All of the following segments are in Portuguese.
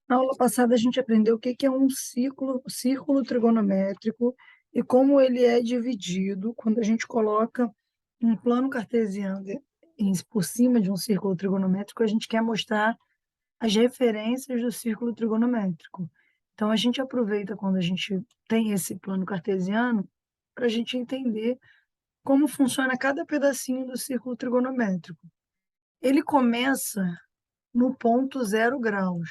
Na aula passada, a gente aprendeu o que que é um círculo trigonométrico e como ele é dividido quando a gente coloca um plano cartesiano por cima de um círculo trigonométrico, a gente quer mostrar as referências do círculo trigonométrico. Então, a gente aproveita quando a gente tem esse plano cartesiano para a gente entender como funciona cada pedacinho do círculo trigonométrico. Ele começa no ponto 0 graus.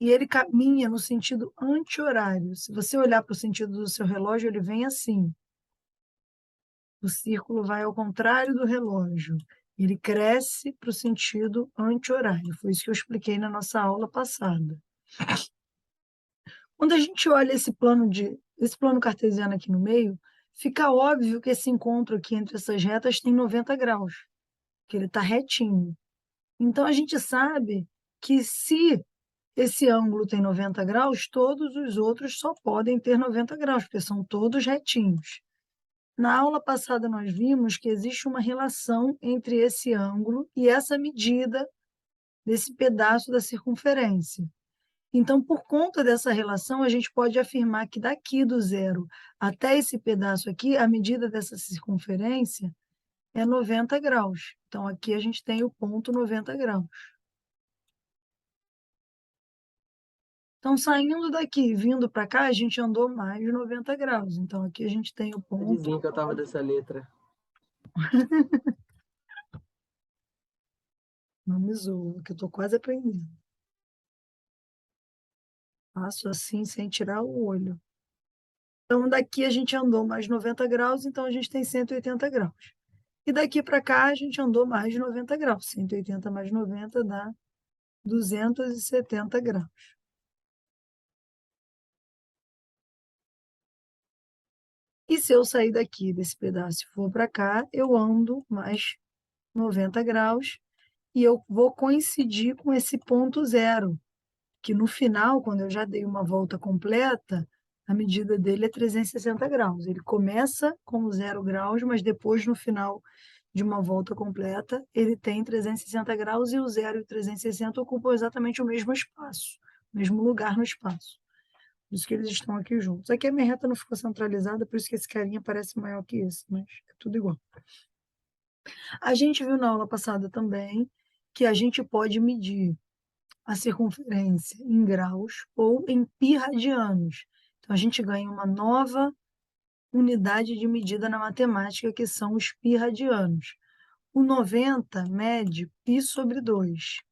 E ele caminha no sentido anti-horário. Se você olhar para o sentido do seu relógio, ele vem assim. O círculo vai ao contrário do relógio. Ele cresce para o sentido anti-horário. Foi isso que eu expliquei na nossa aula passada. Quando a gente olha esse plano cartesiano aqui no meio, fica óbvio que esse encontro aqui entre essas retas tem 90 graus, que ele está retinho. Então, a gente sabe que se esse ângulo tem 90 graus, todos os outros só podem ter 90 graus, porque são todos retinhos. Na aula passada, nós vimos que existe uma relação entre esse ângulo e essa medida desse pedaço da circunferência. Então, por conta dessa relação, a gente pode afirmar que daqui do zero até esse pedaço aqui, a medida dessa circunferência é 90 graus. Então, aqui a gente tem o ponto 90 graus. Então, saindo daqui, vindo para cá, a gente andou mais de 90 graus. Então, aqui a gente tem o ponto. Dizia que eu tava dessa letra. Não me zoa, que eu estou quase aprendendo. Faço assim, sem tirar o olho. Então, daqui a gente andou mais 90 graus, então a gente tem 180 graus. E daqui para cá, a gente andou mais de 90 graus. 180 mais 90 dá 270 graus. E se eu sair daqui, desse pedaço, e for para cá, eu ando mais 90 graus e eu vou coincidir com esse ponto zero, que no final, quando eu já dei uma volta completa, a medida dele é 360 graus. Ele começa com 0 graus, mas depois, no final de uma volta completa, ele tem 360 graus e o 0 e o 360 ocupam exatamente o mesmo espaço, o mesmo lugar no espaço. Por isso que eles estão aqui juntos. Aqui a minha reta não ficou centralizada, por isso que esse carinha parece maior que esse, mas é tudo igual. A gente viu na aula passada também que a gente pode medir a circunferência em graus ou em π radianos. Então, a gente ganha uma nova unidade de medida na matemática, que são os π radianos. O 90 mede π sobre 2.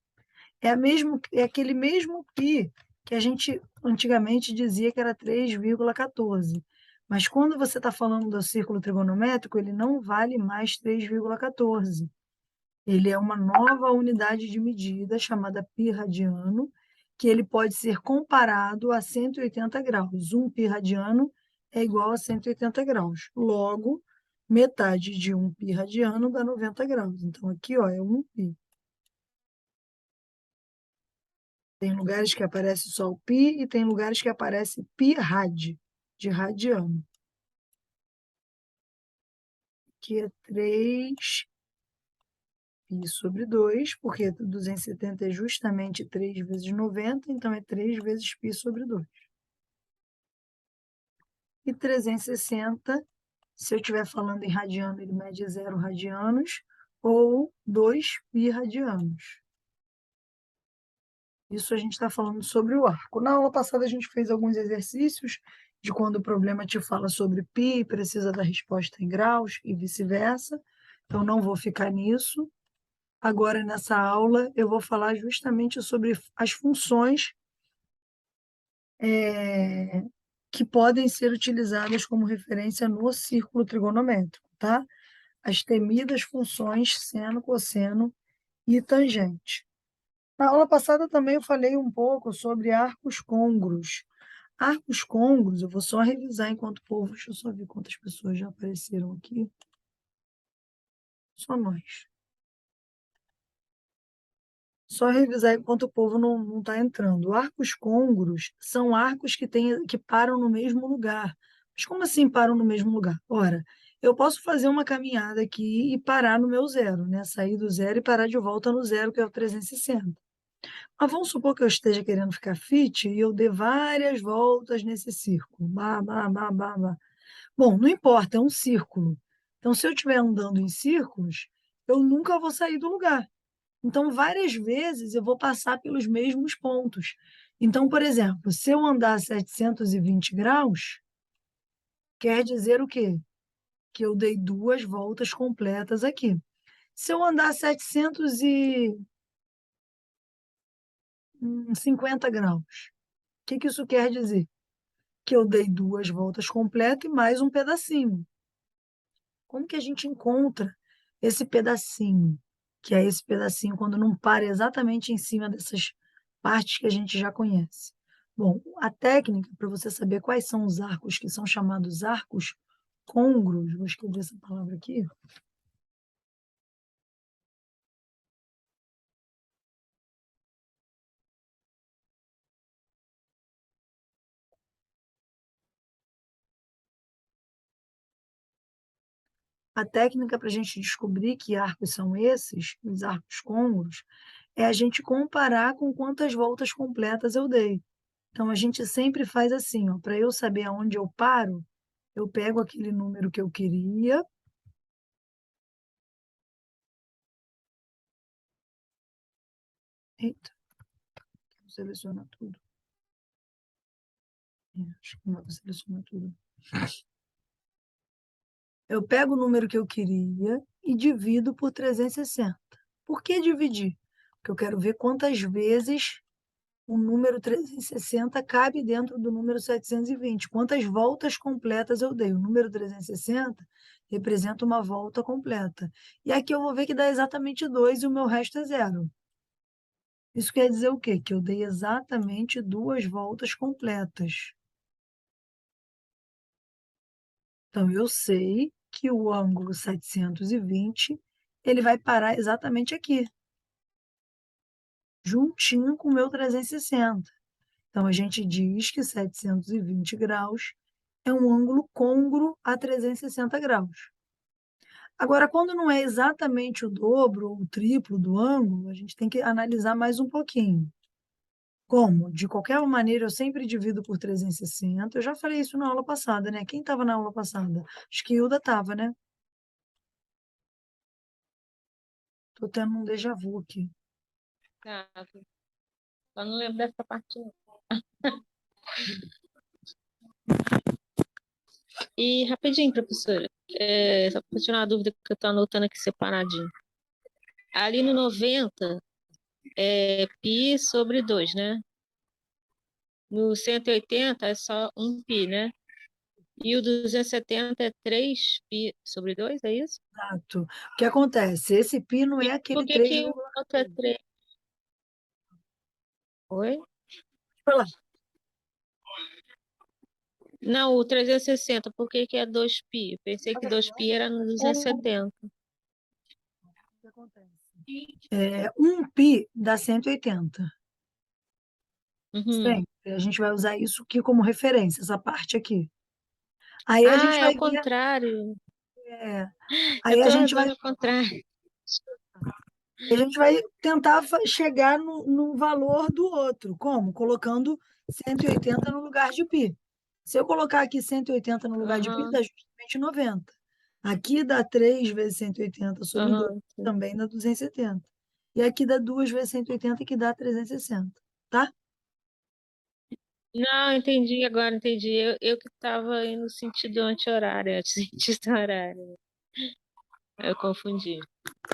É aquele mesmo π que a gente antigamente dizia que era 3,14. Mas quando você está falando do círculo trigonométrico, ele não vale mais 3,14. Ele é uma nova unidade de medida chamada π radiano, que ele pode ser comparado a 180 graus. Um π radiano é igual a 180 graus. Logo, metade de um π radiano dá 90 graus. Então, aqui ó, é 1π. Tem lugares que aparece só o π e tem lugares que aparece π rad, de radiano. Aqui é 3 π sobre 2, porque 270 é justamente 3 vezes 90, então é 3 vezes π sobre 2. E 360, se eu estiver falando em radiano, ele mede 0 radianos ou 2 π radianos. Isso a gente está falando sobre o arco. Na aula passada a gente fez alguns exercícios de quando o problema te fala sobre π, precisa da resposta em graus e vice-versa. Então não vou ficar nisso. Agora, nessa aula, eu vou falar justamente sobre as funções que podem ser utilizadas como referência no círculo trigonométrico, tá? As temidas funções seno, cosseno e tangente. Na aula passada também eu falei um pouco sobre arcos côngruos. Arcos côngruos, eu vou só revisar enquanto povo, deixa eu só ver quantas pessoas já apareceram aqui. Só nós. Só revisar enquanto o povo não está entrando. Arcos côngruos são arcos que param no mesmo lugar. Mas como assim param no mesmo lugar? Ora, eu posso fazer uma caminhada aqui e parar no meu zero, né? Sair do zero e parar de volta no zero, que é o 360. Mas vamos supor que eu esteja querendo ficar fit e eu dê várias voltas nesse círculo. Bah, bah, bah, bah, bah. Bom, não importa, é um círculo. Então, se eu estiver andando em círculos, eu nunca vou sair do lugar. Então, várias vezes eu vou passar pelos mesmos pontos. Então, por exemplo, se eu andar 720 graus, quer dizer o quê? Que eu dei 2 voltas completas aqui. Se eu andar 750 graus, o que que isso quer dizer? Que eu dei 2 voltas completas e mais um pedacinho. Como que a gente encontra esse pedacinho? Que é esse pedacinho quando não para exatamente em cima dessas partes que a gente já conhece. Bom, a técnica para você saber quais são os arcos que são chamados arcos côngruos, vou escrever essa palavra aqui. A técnica para a gente descobrir que arcos são esses, os arcos côngruos, é a gente comparar com quantas voltas completas eu dei. Então, a gente sempre faz assim, ó, para eu saber aonde eu paro, eu pego aquele número que eu queria. Eita, vou selecionar tudo. Acho que não dá para selecionar tudo. Eu pego o número que eu queria e divido por 360. Por que dividir? Porque eu quero ver quantas vezes o número 360 cabe dentro do número 720. Quantas voltas completas eu dei? O número 360 representa uma volta completa. E aqui eu vou ver que dá exatamente 2 e o meu resto é zero. Isso quer dizer o quê? Que eu dei exatamente 2 voltas completas. Então, eu sei que o ângulo 720 ele vai parar exatamente aqui, juntinho com o meu 360. Então, a gente diz que 720 graus é um ângulo côngruo a 360 graus. Agora, quando não é exatamente o dobro ou o triplo do ângulo, a gente tem que analisar mais um pouquinho. Como? De qualquer maneira, eu sempre divido por 360. Eu já falei isso na aula passada, né? Quem estava na aula passada? Acho que Hilda estava, né? Estou tendo um déjà vu aqui. Tá, só não lembro dessa parte, não. E rapidinho, professora, só para continuar a dúvida que eu estou anotando aqui separadinho. Ali no 90 é π sobre 2, né? No 180 é só 1π, né? E o 270 é 3π sobre 2, é isso? Exato. O que acontece? Esse π não E é por aquele que o outro é 3,14. 3? Oi? Olha lá. Não, o 360, por que é 2π? Pensei Na que 2π era no verdade, 270. o que acontece? 1π dá 180. Uhum. Sempre. A gente vai usar isso aqui como referência, essa parte aqui. Aí a Ah, gente é o vai ver, contrário. é, Eu aí a estou gente vai usando o contrário. a gente vai tentar chegar no valor do outro. Como? Colocando 180 no lugar de π. Se eu colocar aqui 180 no lugar de π, Aham, dá justamente 90. Aqui dá 3 vezes 180 sobre 2, aham. Sim. também dá 270. E aqui dá 2 vezes 180, que dá 360. Tá? Não, entendi, agora entendi. Eu que estava indo no sentido anti-horário, sentido horário. Eu confundi.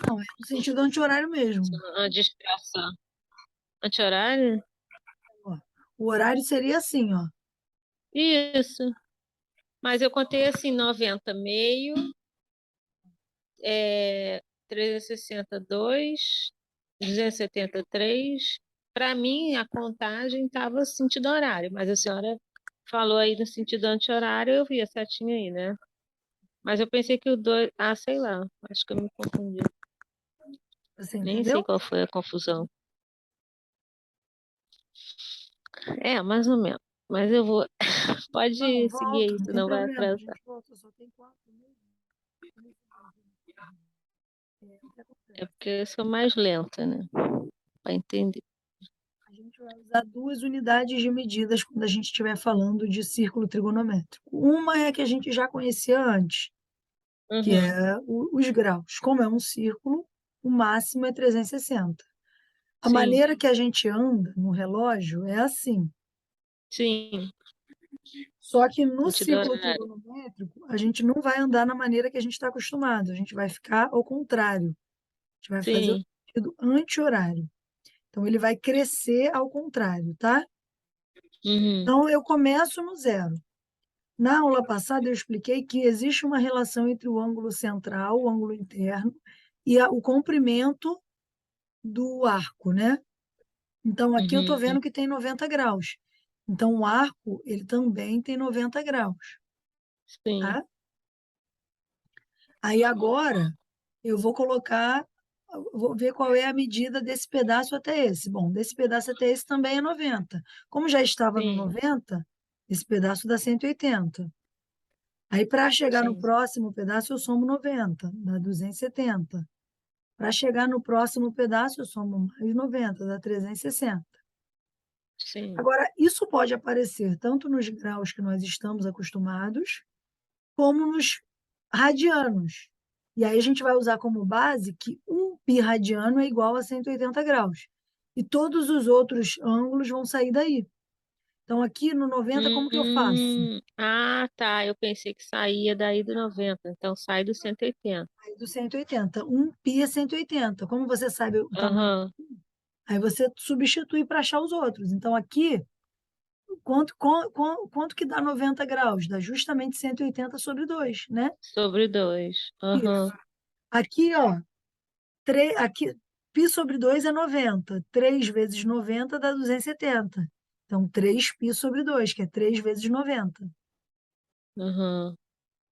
Não, é no sentido anti-horário mesmo. A distração. Anti-horário? Ó, o horário seria assim, ó. Isso. Mas eu contei assim, 90 meio, 362, 273. Para mim, a contagem estava sentido horário, mas a senhora falou aí no sentido anti-horário, eu vi a setinha aí, né? Mas eu pensei que o dois. Ah, sei lá. Acho que eu me confundi. Você Nem sei entendeu? qual foi a confusão. É, mais ou menos. Mas eu vou. Não, Pode seguir volta, aí, não tem senão vai problema. A atrasar. gente volta, só tem 4 mesmo. O que É acontece? porque eu sou mais lenta, né? Para entender. gente vai usar duas unidades de medidas quando a gente estiver falando de círculo trigonométrico. Uma é a que a gente já conhecia antes, que Uhum. é os graus. Como é um círculo, o máximo é 360. A Sim, maneira que a gente anda no relógio é assim. sim. Só que no Sentido círculo horário. trigonométrico, a gente não vai andar na maneira que a gente está acostumado, a gente vai ficar ao contrário. A gente vai fazer o Sim. sentido anti-horário. Então, ele vai crescer ao contrário, tá? Uhum. Então, eu começo no zero. Na aula passada, eu expliquei que existe uma relação entre o ângulo central, o ângulo interno, e o comprimento do arco, né? Então, aqui eu estou Uhum. vendo que tem 90 graus. Então, o arco, ele também tem 90 graus, Sim, tá? Aí, agora, eu vou colocar, vou ver qual é a medida desse pedaço até esse. Bom, desse pedaço até esse também é 90. Como já estava no sim, 90, esse pedaço dá 180. Aí, para chegar no sim, próximo pedaço, eu somo 90, dá 270. Para chegar no próximo pedaço, eu somo mais 90, dá 360. sim. Agora, isso pode aparecer tanto nos graus que nós estamos acostumados, como nos radianos. E aí a gente vai usar como base que 1π radiano é igual a 180 graus. E todos os outros ângulos vão sair daí. Então, aqui no 90, como que eu faço? Ah, tá. Eu pensei que saía daí do 90. Então sai do 180. Aí do 180. 1π é 180. Como você sabe o tamanho, Aham. aí você substitui para achar os outros. Então, aqui, quanto que dá 90 graus? Dá justamente 180 sobre 2, né? Sobre 2. Isso. Aham. Aqui, ó, aqui, π sobre 2 é 90. 3 vezes 90 dá 270. Então, 3π sobre 2, que é 3 vezes 90. Aham.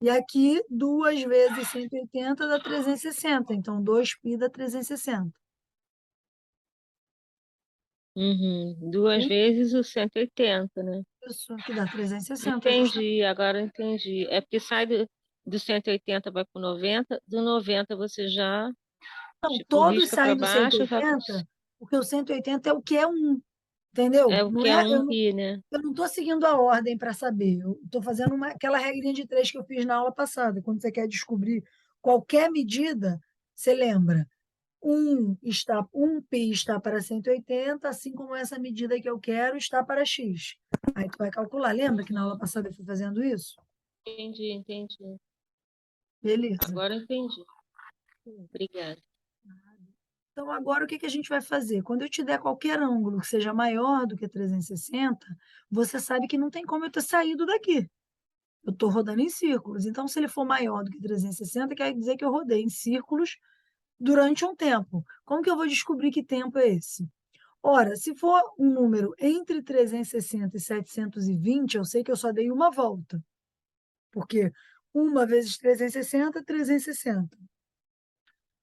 E aqui, 2 vezes 180 dá 360. Então, 2π dá 360. Uhum. Duas Ok? vezes o 180, né? Isso, que dá 360, justamente. Entendi, agora entendi. É porque sai do 180 vai para o 90, do 90 você já, Não, tipo, todos risca para saem do baixo, vai pro... 180, porque o 180 é o que é um, entendeu? É o Não que é é, um pi, né? eu não estou seguindo a ordem para saber. Eu estou fazendo aquela regrinha de três que eu fiz na aula passada. Quando você quer descobrir qualquer medida, você lembra. 1π está para 180, assim como essa medida que eu quero está para x. Aí tu vai calcular. Lembra que na aula Uhum. passada eu fui fazendo isso? Entendi, entendi. Beleza. Agora entendi. Obrigada. Então, agora o que que a gente vai fazer? Quando eu te der qualquer ângulo que seja maior do que 360, você sabe que não tem como eu ter saído daqui. Eu estou rodando em círculos. Então, se ele for maior do que 360, quer dizer que eu rodei em círculos durante um tempo. Como que eu vou descobrir que tempo é esse? Ora, se for um número entre 360 e 720, eu sei que eu só dei uma volta, porque uma vezes 360, 360.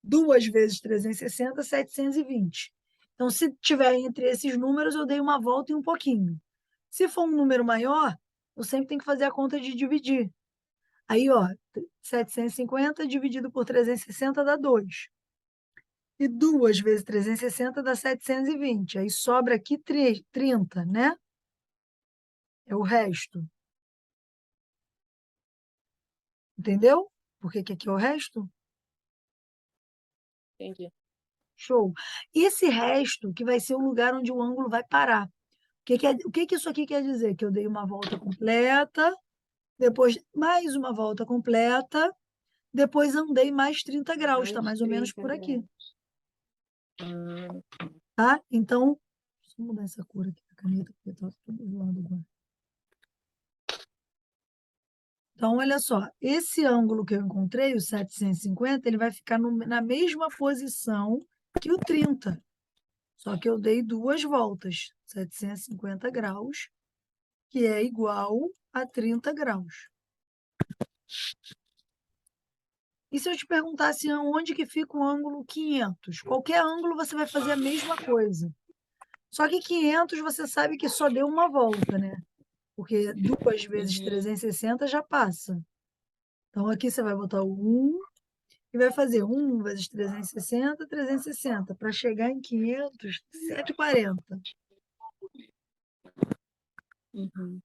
Duas vezes 360, 720. Então, se tiver entre esses números, eu dei uma volta e um pouquinho. Se for um número maior, eu sempre tenho que fazer a conta de dividir. Aí, ó, 750 dividido por 360 dá 2. E 2 vezes 360 dá 720. Aí sobra aqui 30, né? É o resto. Entendeu? Por que que aqui é o resto? Entendi. Show. Esse resto que vai ser o lugar onde o ângulo vai parar. O que que isso aqui quer dizer? Que eu dei uma volta completa, depois mais uma volta completa, depois andei mais 30 graus, está Mais mais ou menos 30 por aqui, graus. Ah, tá? Então, deixa eu mudar essa cor aqui da caneta, porque está tudo do lado agora. Então, olha só, esse ângulo que eu encontrei, o 750, ele vai ficar na mesma posição que o 30, só que eu dei duas voltas, 750 graus, que é igual a 30 graus. E se eu te perguntasse onde que fica o ângulo 500? Qualquer ângulo você vai fazer a mesma coisa. Só que 500 você sabe que só deu uma volta, né? Porque 2 vezes uhum. 360 já passa. Então aqui você vai botar o 1 e vai fazer 1 vezes 360, 360, para chegar em 500, 140. Uhum.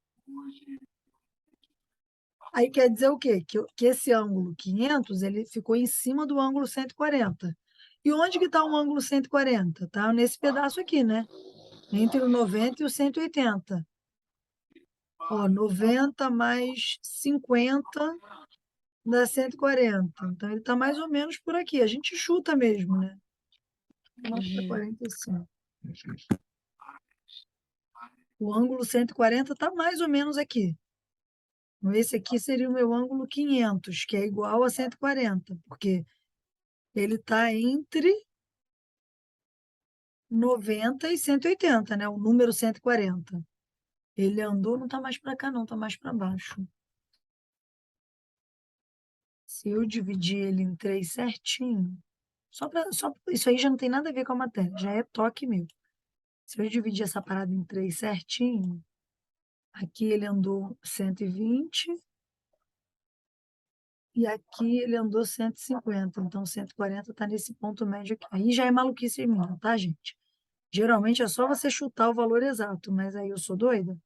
Aí quer dizer o quê? Que esse ângulo 500 ele ficou em cima do ângulo 140. E onde que está o ângulo 140? Está nesse pedaço aqui, né? Entre o 90 e o 180. Ó, 90 mais 50 dá 140. Então, ele está mais ou menos por aqui. A gente chuta mesmo, né? Mostra Uhum. 45. O ângulo 140 está mais ou menos aqui. Esse aqui seria o meu ângulo 500, que é igual a 140, porque ele está entre 90 e 180, né? O número 140. Ele andou, não está mais para cá, não, está mais para baixo. Se eu dividir ele em 3 certinho, isso aí já não tem nada a ver com a matéria, já é toque meu. Se eu dividir essa parada em 3 certinho, aqui ele andou 120 e aqui ele andou 150. Então, 140 está nesse ponto médio aqui. Aí já é maluquice minha, tá, gente? Geralmente é só você chutar o valor exato, mas aí eu sou doida.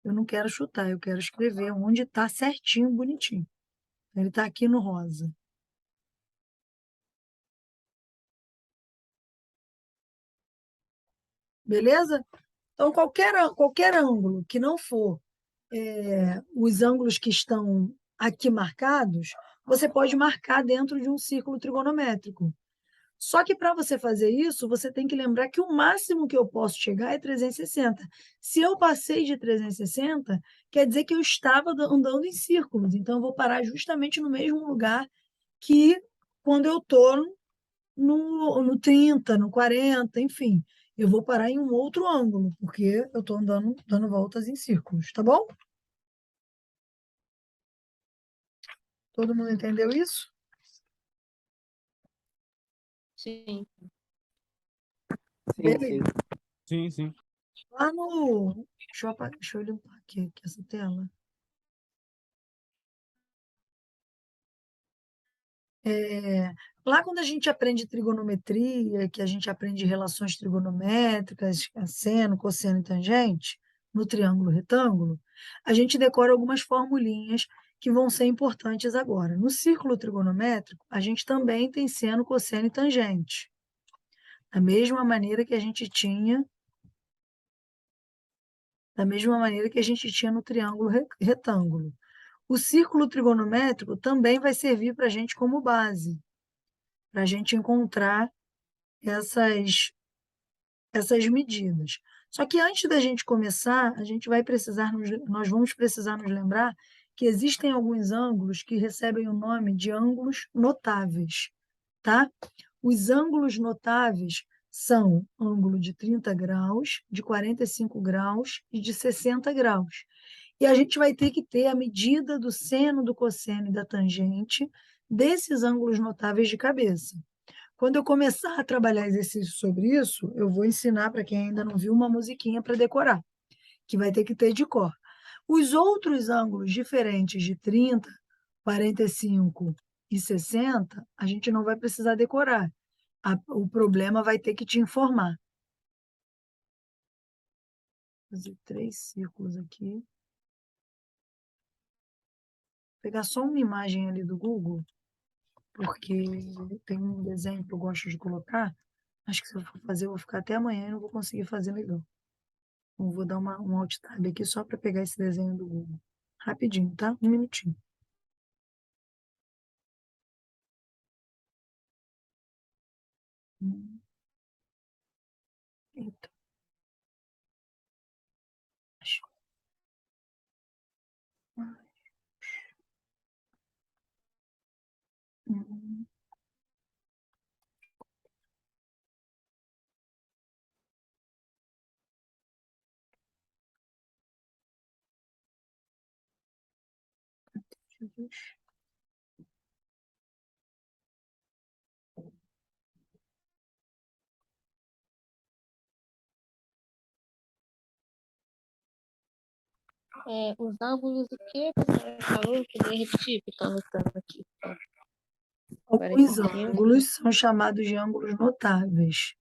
Eu não quero chutar, eu quero escrever onde está certinho, bonitinho. Ele está aqui no rosa. Beleza? Então, qualquer ângulo que não for os ângulos que estão aqui marcados, você pode marcar dentro de um círculo trigonométrico. Só que para você fazer isso, você tem que lembrar que o máximo que eu posso chegar é 360. Se eu passei de 360, quer dizer que eu estava andando em círculos. Então, eu vou parar justamente no mesmo lugar que quando eu estou no 30, no 40, enfim. Eu vou parar em um outro ângulo, porque eu estou andando, dando voltas em círculos, tá bom? Todo mundo entendeu isso? Sim. Sim, sim. Beleza. Sim, sim. Lá no. Deixa eu limpar aqui essa tela. Lá quando a gente aprende trigonometria, que a gente aprende relações trigonométricas, seno, cosseno e tangente, no triângulo retângulo, a gente decora algumas formulinhas que vão ser importantes agora. No círculo trigonométrico, a gente também tem seno, cosseno e tangente. Da mesma maneira que a gente tinha, da mesma maneira que a gente tinha no triângulo retângulo. O círculo trigonométrico também vai servir para a gente como base, para a gente encontrar essas medidas. Só que antes da gente começar, nós vamos precisar nos lembrar que existem alguns ângulos que recebem o nome de ângulos notáveis, tá? Os ângulos notáveis são ângulo de 30 graus, de 45 graus e de 60 graus. E a gente vai ter que ter a medida do seno, do cosseno e da tangente desses ângulos notáveis de cabeça. Quando eu começar a trabalhar exercício sobre isso, eu vou ensinar para quem ainda não viu uma musiquinha para decorar, que vai ter que ter de cor. Os outros ângulos diferentes de 30, 45 e 60, a gente não vai precisar decorar. O problema vai ter que te informar. Vou fazer 3 círculos aqui. Vou pegar só uma imagem ali do Google, porque tem um desenho que eu gosto de colocar. Acho que se eu for fazer, eu vou ficar até amanhã e não vou conseguir fazer legal. Eu vou dar um alt tab aqui só para pegar esse desenho do Google. Rapidinho, tá? Um minutinho. Eita. Achou. Hum. Jesus. Os ângulos do que você falou? Queria repetir, que estou anotando aqui. Alguns 45. ângulos são chamados de ângulos notáveis.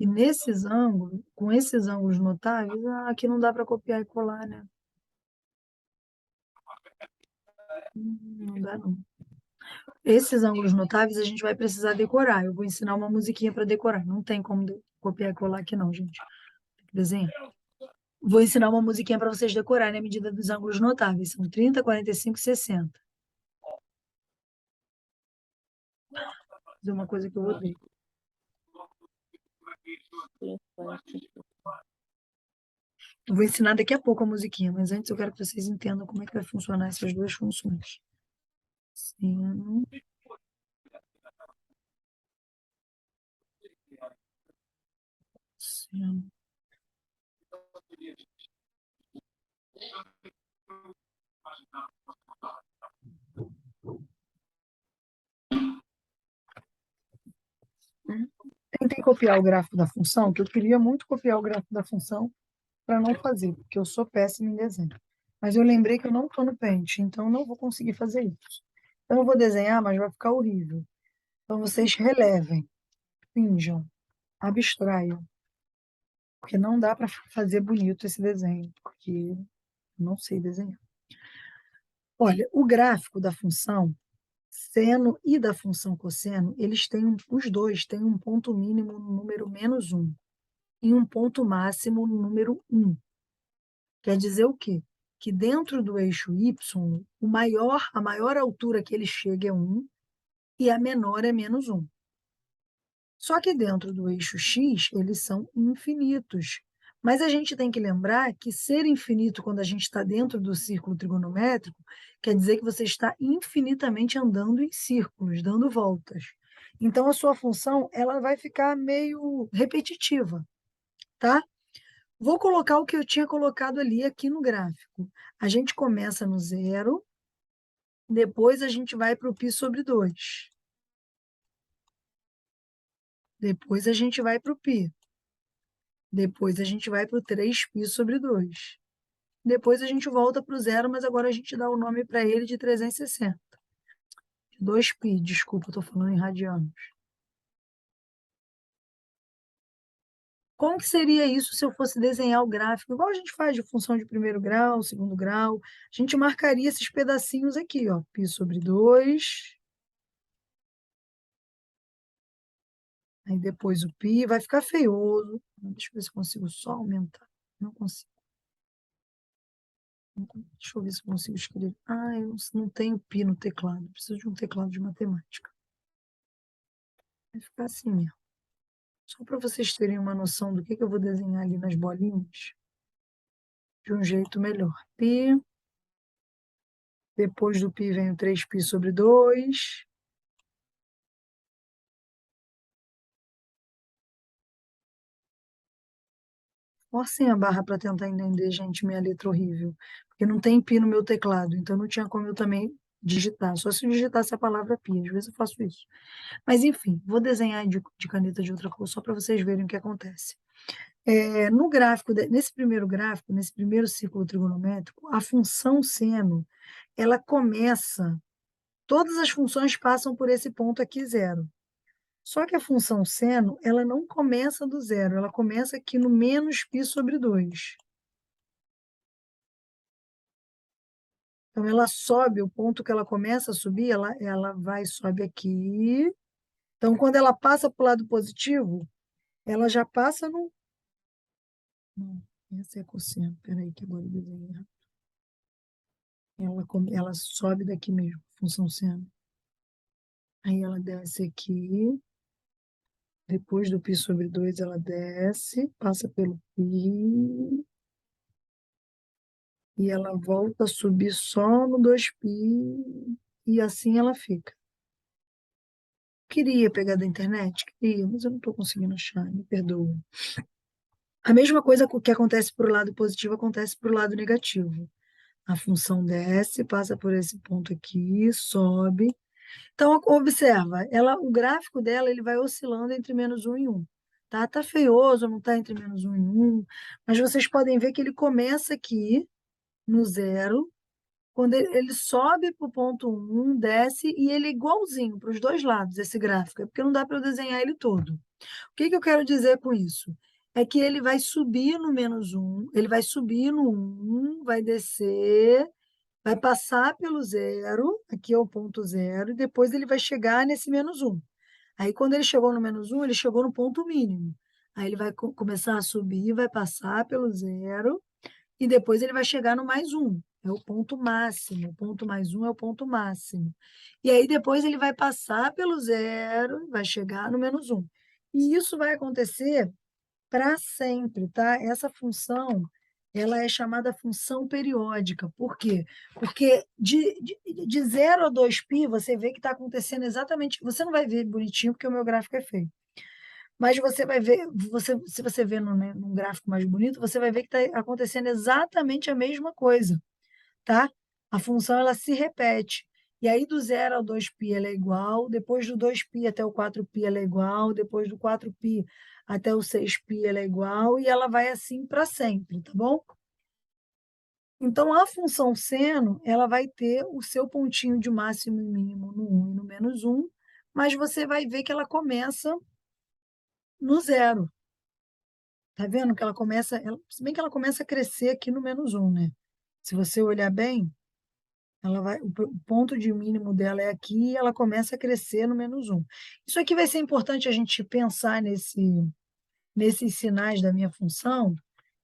E nesses ângulos, com esses ângulos notáveis, aqui não dá para copiar e colar, né? Não dá, não. Esses ângulos notáveis a gente vai precisar decorar. Eu vou ensinar uma musiquinha para decorar. Não tem como copiar e colar aqui, não, gente. Tem que desenhar. Vou ensinar uma musiquinha para vocês decorarem a medida dos ângulos notáveis. São 30, 45 e 60. Vou fazer uma coisa que eu odeio. Eu vou ensinar daqui a pouco a musiquinha, mas antes eu quero que vocês entendam como é que vai funcionar essas duas funções. Seno. Seno. Tentei copiar o gráfico da função, que eu queria muito copiar o gráfico da função para não fazer, porque eu sou péssima em desenho. Mas eu lembrei que eu não estou no Paint, então eu não vou conseguir fazer isso. Então eu vou desenhar, mas vai ficar horrível. Então vocês relevem, finjam, abstraiam, porque não dá para fazer bonito esse desenho, porque eu não sei desenhar. Olha, o gráfico da função seno e da função cosseno, os dois têm um ponto mínimo no número -1 e um ponto máximo no número 1. Quer dizer o quê? Que dentro do eixo y, a maior altura que ele chega é 1 e a menor é -1. Só que dentro do eixo x, eles são infinitos. Mas a gente tem que lembrar que ser infinito quando a gente está dentro do círculo trigonométrico quer dizer que você está infinitamente andando em círculos, dando voltas. Então, a sua função ela vai ficar meio repetitiva, tá? Vou colocar o que eu tinha colocado ali aqui no gráfico. A gente começa no 0, depois a gente vai para o π/2. Depois a gente vai para o π. Depois a gente vai para o 3π/2. Depois a gente volta para o 0, mas agora a gente dá o nome para ele de 360. 2π, desculpa, estou falando em radianos. Como que seria isso se eu fosse desenhar o gráfico? Igual a gente faz de função de primeiro grau, segundo grau. A gente marcaria esses pedacinhos aqui, ó. π/2. Aí depois o π, vai ficar feioso. Deixa eu ver se consigo só aumentar. Não consigo. Deixa eu ver se consigo escrever. Ah, eu não tenho π no teclado. Preciso de um teclado de matemática. Vai ficar assim mesmo. Só para vocês terem uma noção do que eu vou desenhar ali nas bolinhas. De um jeito melhor. π. Depois do π vem o 3π/2. Forcem a barra para tentar entender, gente, minha letra horrível. Porque não tem π no meu teclado, então não tinha como eu também digitar. Só se eu digitasse a palavra π, às vezes eu faço isso. Mas, enfim, vou desenhar de caneta de outra cor, só para vocês verem o que acontece. No gráfico, nesse primeiro gráfico, nesse primeiro círculo trigonométrico, a função seno, ela começa, todas as funções passam por esse ponto aqui, 0. Só que a função seno, ela não começa do 0, ela começa aqui no -π/2. Então, ela sobe, o ponto que ela começa a subir, ela vai, sobe aqui. Então, quando ela passa para o lado positivo, ela já passa no... Não, essa é a cosseno. Peraí, que agora eu desenhei errado. Ela sobe daqui mesmo, função seno. Aí ela desce aqui. Depois do π/2, ela desce, passa pelo π. E ela volta a subir só no 2π. E assim ela fica. Queria pegar da internet? Queria, mas eu não estou conseguindo achar, me perdoa. A mesma coisa que acontece para o lado positivo acontece para o lado negativo. A função desce, passa por esse ponto aqui, sobe. Então, observa, o gráfico dela ele vai oscilando entre -1 e 1. Tá feioso, não está entre -1 e 1, mas vocês podem ver que ele começa aqui no 0, quando ele sobe para o ponto 1, desce, e ele é igualzinho para os dois lados, esse gráfico, é porque não dá para eu desenhar ele todo. O que eu quero dizer com isso? É que ele vai subir no -1, ele vai subir no 1, vai descer, vai passar pelo zero, aqui é o ponto zero, e depois ele vai chegar nesse -1. Aí, quando ele chegou no -1, ele chegou no ponto mínimo. Aí ele vai começar a subir, vai passar pelo zero, e depois ele vai chegar no +1, é o ponto máximo, o ponto +1 é o ponto máximo. E aí depois ele vai passar pelo zero, vai chegar no -1. E isso vai acontecer para sempre, tá? Essa função, ela é chamada função periódica. Por quê? Porque de 0 a 2π, você vê que está acontecendo exatamente, você não vai ver bonitinho, porque o meu gráfico é feio. Mas você vai ver, se você vê num gráfico mais bonito, você vai ver que está acontecendo exatamente a mesma coisa, tá? A função ela se repete. E aí do 0 ao 2π ela é igual, depois do 2π até o 4π ela é igual, depois do 4π até o 6π ela é igual, e ela vai assim para sempre, tá bom? Então a função seno, ela vai ter o seu pontinho de máximo e mínimo no 1 e no -1, mas você vai ver que ela começa no zero. Tá vendo que ela começa, se bem que ela começa a crescer aqui no -1, né? Se você olhar bem, ela vai, o ponto de mínimo dela é aqui e ela começa a crescer no -1. Isso aqui vai ser importante a gente pensar nesses sinais da minha função,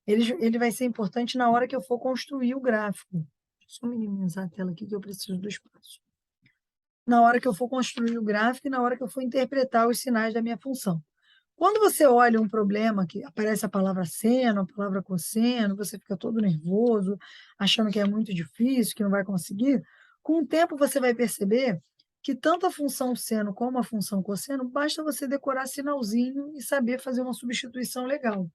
ele vai ser importante na hora que eu for construir o gráfico. Deixa eu só minimizar a tela aqui que eu preciso do espaço. Na hora que eu for construir o gráfico e na hora que eu for interpretar os sinais da minha função. Quando você olha um problema que aparece a palavra seno, a palavra cosseno, você fica todo nervoso, achando que é muito difícil, que não vai conseguir, com o tempo você vai perceber que tanto a função seno como a função cosseno, basta você decorar sinalzinho e saber fazer uma substituição legal.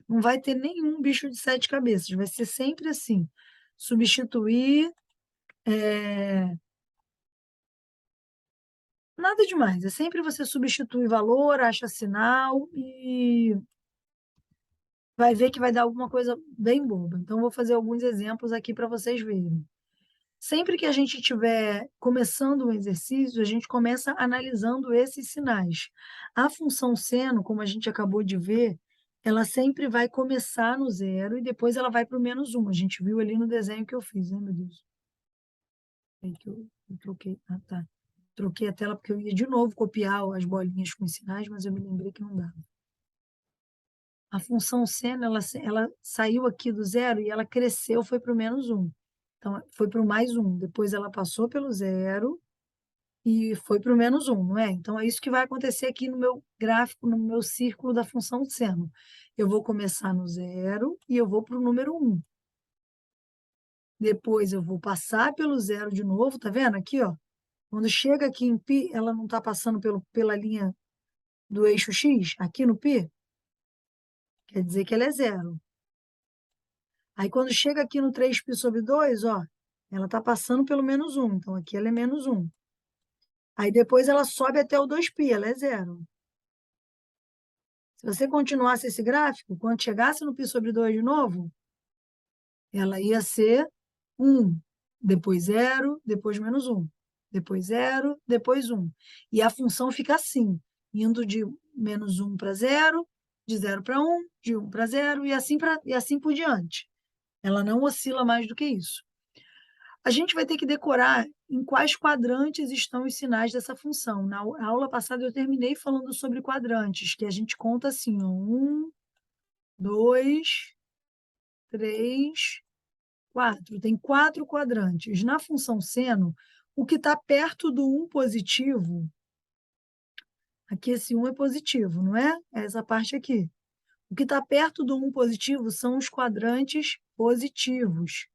Não vai ter nenhum bicho de 7 cabeças, vai ser sempre assim. Substituir, nada demais, é sempre você substitui valor, acha sinal e vai ver que vai dar alguma coisa bem boba. Então, vou fazer alguns exemplos aqui para vocês verem. Sempre que a gente estiver começando um exercício, a gente começa analisando esses sinais. A função seno, como a gente acabou de ver, ela sempre vai começar no zero e depois ela vai para o -1. A gente viu ali no desenho que eu fiz, né, meu Deus? Aí que eu troquei. Ah, tá. Troquei a tela porque eu ia de novo copiar as bolinhas com os sinais, mas eu me lembrei que não dava. A função seno, ela saiu aqui do zero e ela cresceu, foi para o -1. Então, foi para o +1, depois ela passou pelo zero e foi para o -1, não é? Então, é isso que vai acontecer aqui no meu gráfico, no meu círculo da função seno. Eu vou começar no zero e eu vou para o número 1. Depois eu vou passar pelo zero de novo, tá vendo aqui, ó? Quando chega aqui em π, ela não está passando pela linha do eixo x, aqui no π, quer dizer que ela é zero. Aí, quando chega aqui no 3π/2, ó, ela está passando pelo -1, então aqui ela é -1. Aí, depois ela sobe até o 2π, ela é zero. Se você continuasse esse gráfico, quando chegasse no π/2 de novo, ela ia ser 1, depois 0, depois -1, depois 0, depois 1. E a função fica assim, indo de -1 para 0, de 0 para 1, de 1 para 0 e assim por diante. Ela não oscila mais do que isso. A gente vai ter que decorar em quais quadrantes estão os sinais dessa função. Na aula passada eu terminei falando sobre quadrantes, que a gente conta assim, ó, 1, 2, 3, 4. Tem 4 quadrantes. Na função seno, o que está perto do 1 positivo, aqui esse 1 é positivo, não é? É essa parte aqui. O que está perto do 1 positivo são os quadrantes positivos.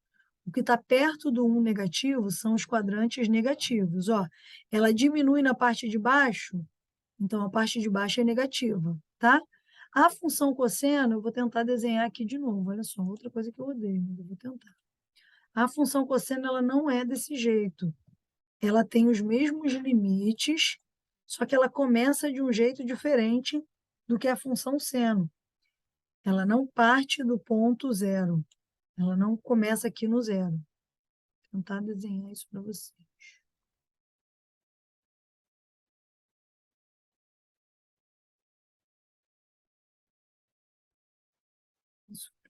O que está perto do 1 negativo são os quadrantes negativos. Ó, ela diminui na parte de baixo, então a parte de baixo é negativa, tá? A função cosseno, eu vou tentar desenhar aqui de novo. Olha só, outra coisa que eu odeio, mas eu vou tentar. A função cosseno, ela não é desse jeito. Ela tem os mesmos limites, só que ela começa de um jeito diferente do que a função seno. Ela não parte do ponto zero. Ela não começa aqui no zero. Vou tentar desenhar isso para você.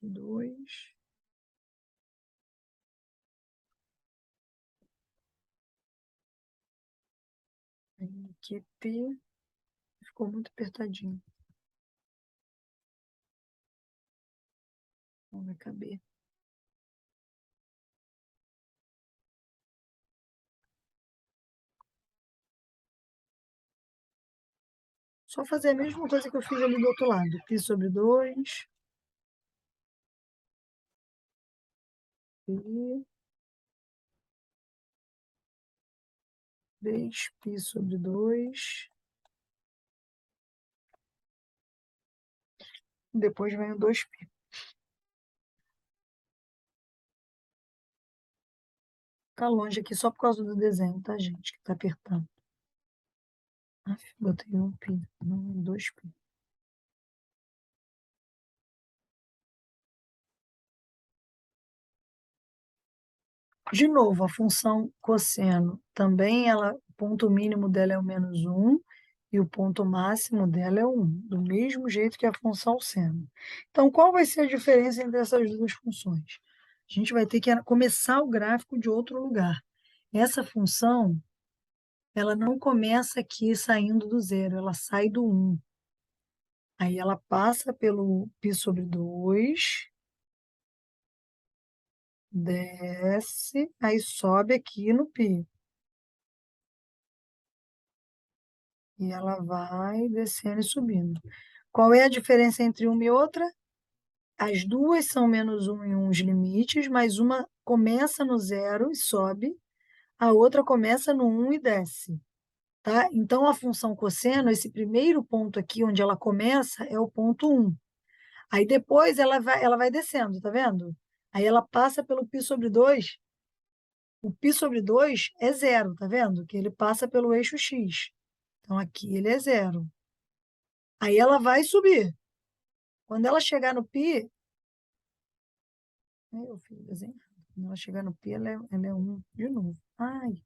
2. Aí aqui é P. Ficou muito apertadinho. Não vai caber. Só fazer a mesma coisa que eu fiz ali do outro lado. Π sobre 2. E 3π sobre 2. Depois vem o 2π. Ficar longe aqui só por causa do desenho, tá, gente? Que tá apertando. Botei um π, não 2π. De novo, a função cosseno também, o ponto mínimo dela é o -1 e o ponto máximo dela é 1, do mesmo jeito que a função seno. Então, qual vai ser a diferença entre essas duas funções? A gente vai ter que começar o gráfico de outro lugar. Essa função, ela não começa aqui saindo do zero, ela sai do 1. Aí ela passa pelo π sobre 2, desce, aí sobe aqui no π. E ela vai descendo e subindo. Qual é a diferença entre uma e outra? As duas são -1 em uns limites, mas uma começa no zero e sobe, a outra começa no 1 e desce. Tá? Então, a função cosseno, esse primeiro ponto aqui, onde ela começa, é o ponto 1. Aí depois ela vai descendo, tá vendo? Aí ela passa pelo π sobre 2. O π sobre 2 é zero, tá vendo? Que ele passa pelo eixo x. Então, aqui ele é zero. Aí ela vai subir. Quando ela chegar no π, eu fiz o desenho errado. Quando ela chegar no π, ela é 1 de novo. Ai,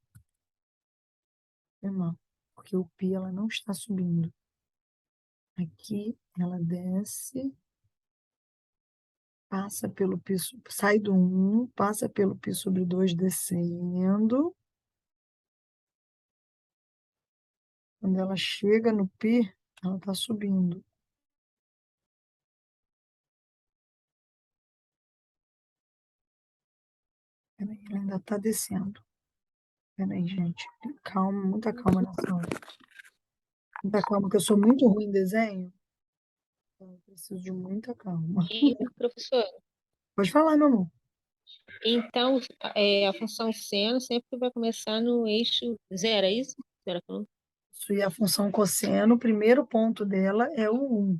foi mal. Porque o π ela não está subindo. Aqui ela desce, passa pelo π, sai do 1, passa pelo π sobre 2 descendo. Quando ela chega no π, ela está subindo. Peraí, ela ainda está descendo. Peraí, gente. Calma, muita calma nessa hora. Muita calma, que eu sou muito ruim em desenho. Então, eu preciso de muita calma. E, professora, Pode falar, meu amor. então a função seno sempre vai começar no eixo zero, é isso? Zero, falou? Isso, e a função cosseno, o primeiro ponto dela é o 1,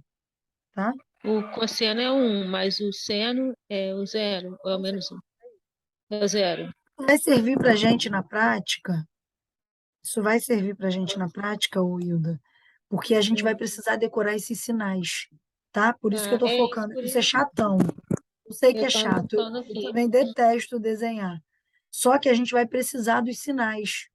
tá? O cosseno é 1, mas o seno é o zero, ou é o -1? É o zero. Vai servir para a gente na prática, isso vai servir para a gente na prática, ô Hilda, porque a gente vai precisar decorar esses sinais, tá? Por isso que eu Tá, estou é isso, focando. por Isso é isso chatão. Eu sei que eu é estou chato. anotando Eu aqui. também detesto desenhar. Só que a gente vai precisar dos sinais.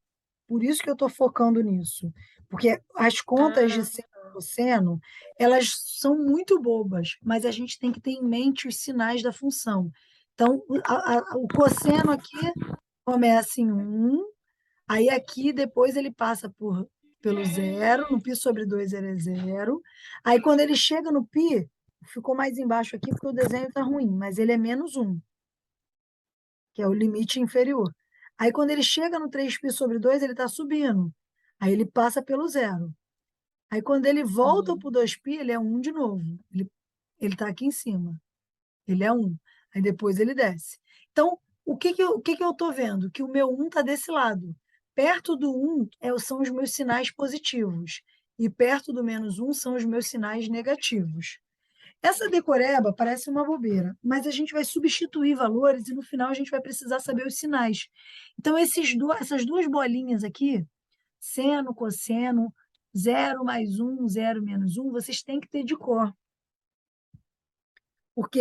Por isso que eu estou focando nisso. Porque as contas de Ah, seno e cosseno, elas são muito bobas, mas a gente tem que ter em mente os sinais da função. Então, o cosseno aqui começa em 1, aí aqui depois ele passa pelo zero, no π sobre 2 ele é zero. Aí quando ele chega no π, ficou mais embaixo aqui porque o desenho está ruim, mas ele é -1, que é o limite inferior. Aí quando ele chega no 3π sobre 2 ele está subindo. Aí ele passa pelo zero. Aí quando ele volta uhum. para o 2π, ele é 1 de novo. Ele está aqui em cima. Ele é 1. Aí depois ele desce. Então, o que eu estou vendo? Que o meu 1 está desse lado. Perto do 1 são os meus sinais positivos. E perto do -1 são os meus sinais negativos. Essa decoreba parece uma bobeira, mas a gente vai substituir valores e no final a gente vai precisar saber os sinais. Então, essas duas bolinhas aqui, seno, cosseno, zero mais um, zero menos um, vocês têm que ter de cor. Porque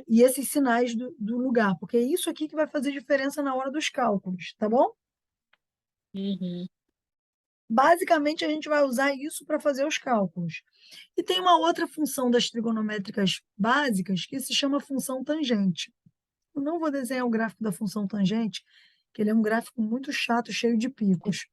e esses sinais do lugar, porque é isso aqui que vai fazer diferença na hora dos cálculos, tá bom? Uhum. Basicamente, a gente vai usar isso para fazer os cálculos. E tem uma outra função das trigonométricas básicas que se chama função tangente. Eu não vou desenhar o gráfico da função tangente, que ele é um gráfico muito chato, cheio de picos.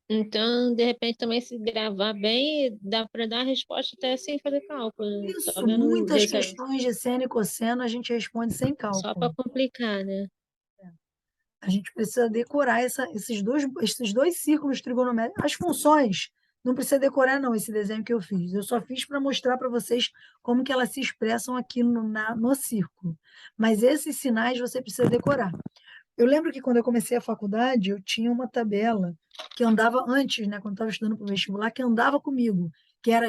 Então, de repente, também se gravar bem, dá para dar a resposta até sem fazer cálculo, né? Só Isso, vendo o muitas desenho. questões de seno e cosseno a gente responde sem Só cálculo. para complicar, né? A gente precisa decorar esses dois círculos trigonométricos. As funções, não precisa decorar, não, esse desenho que eu fiz. Eu só fiz para mostrar para vocês como que elas se expressam aqui no círculo. Mas esses sinais você precisa decorar. Eu lembro que quando eu comecei a faculdade, eu tinha uma tabela que andava antes, né, quando estava estudando para o vestibular, que andava comigo,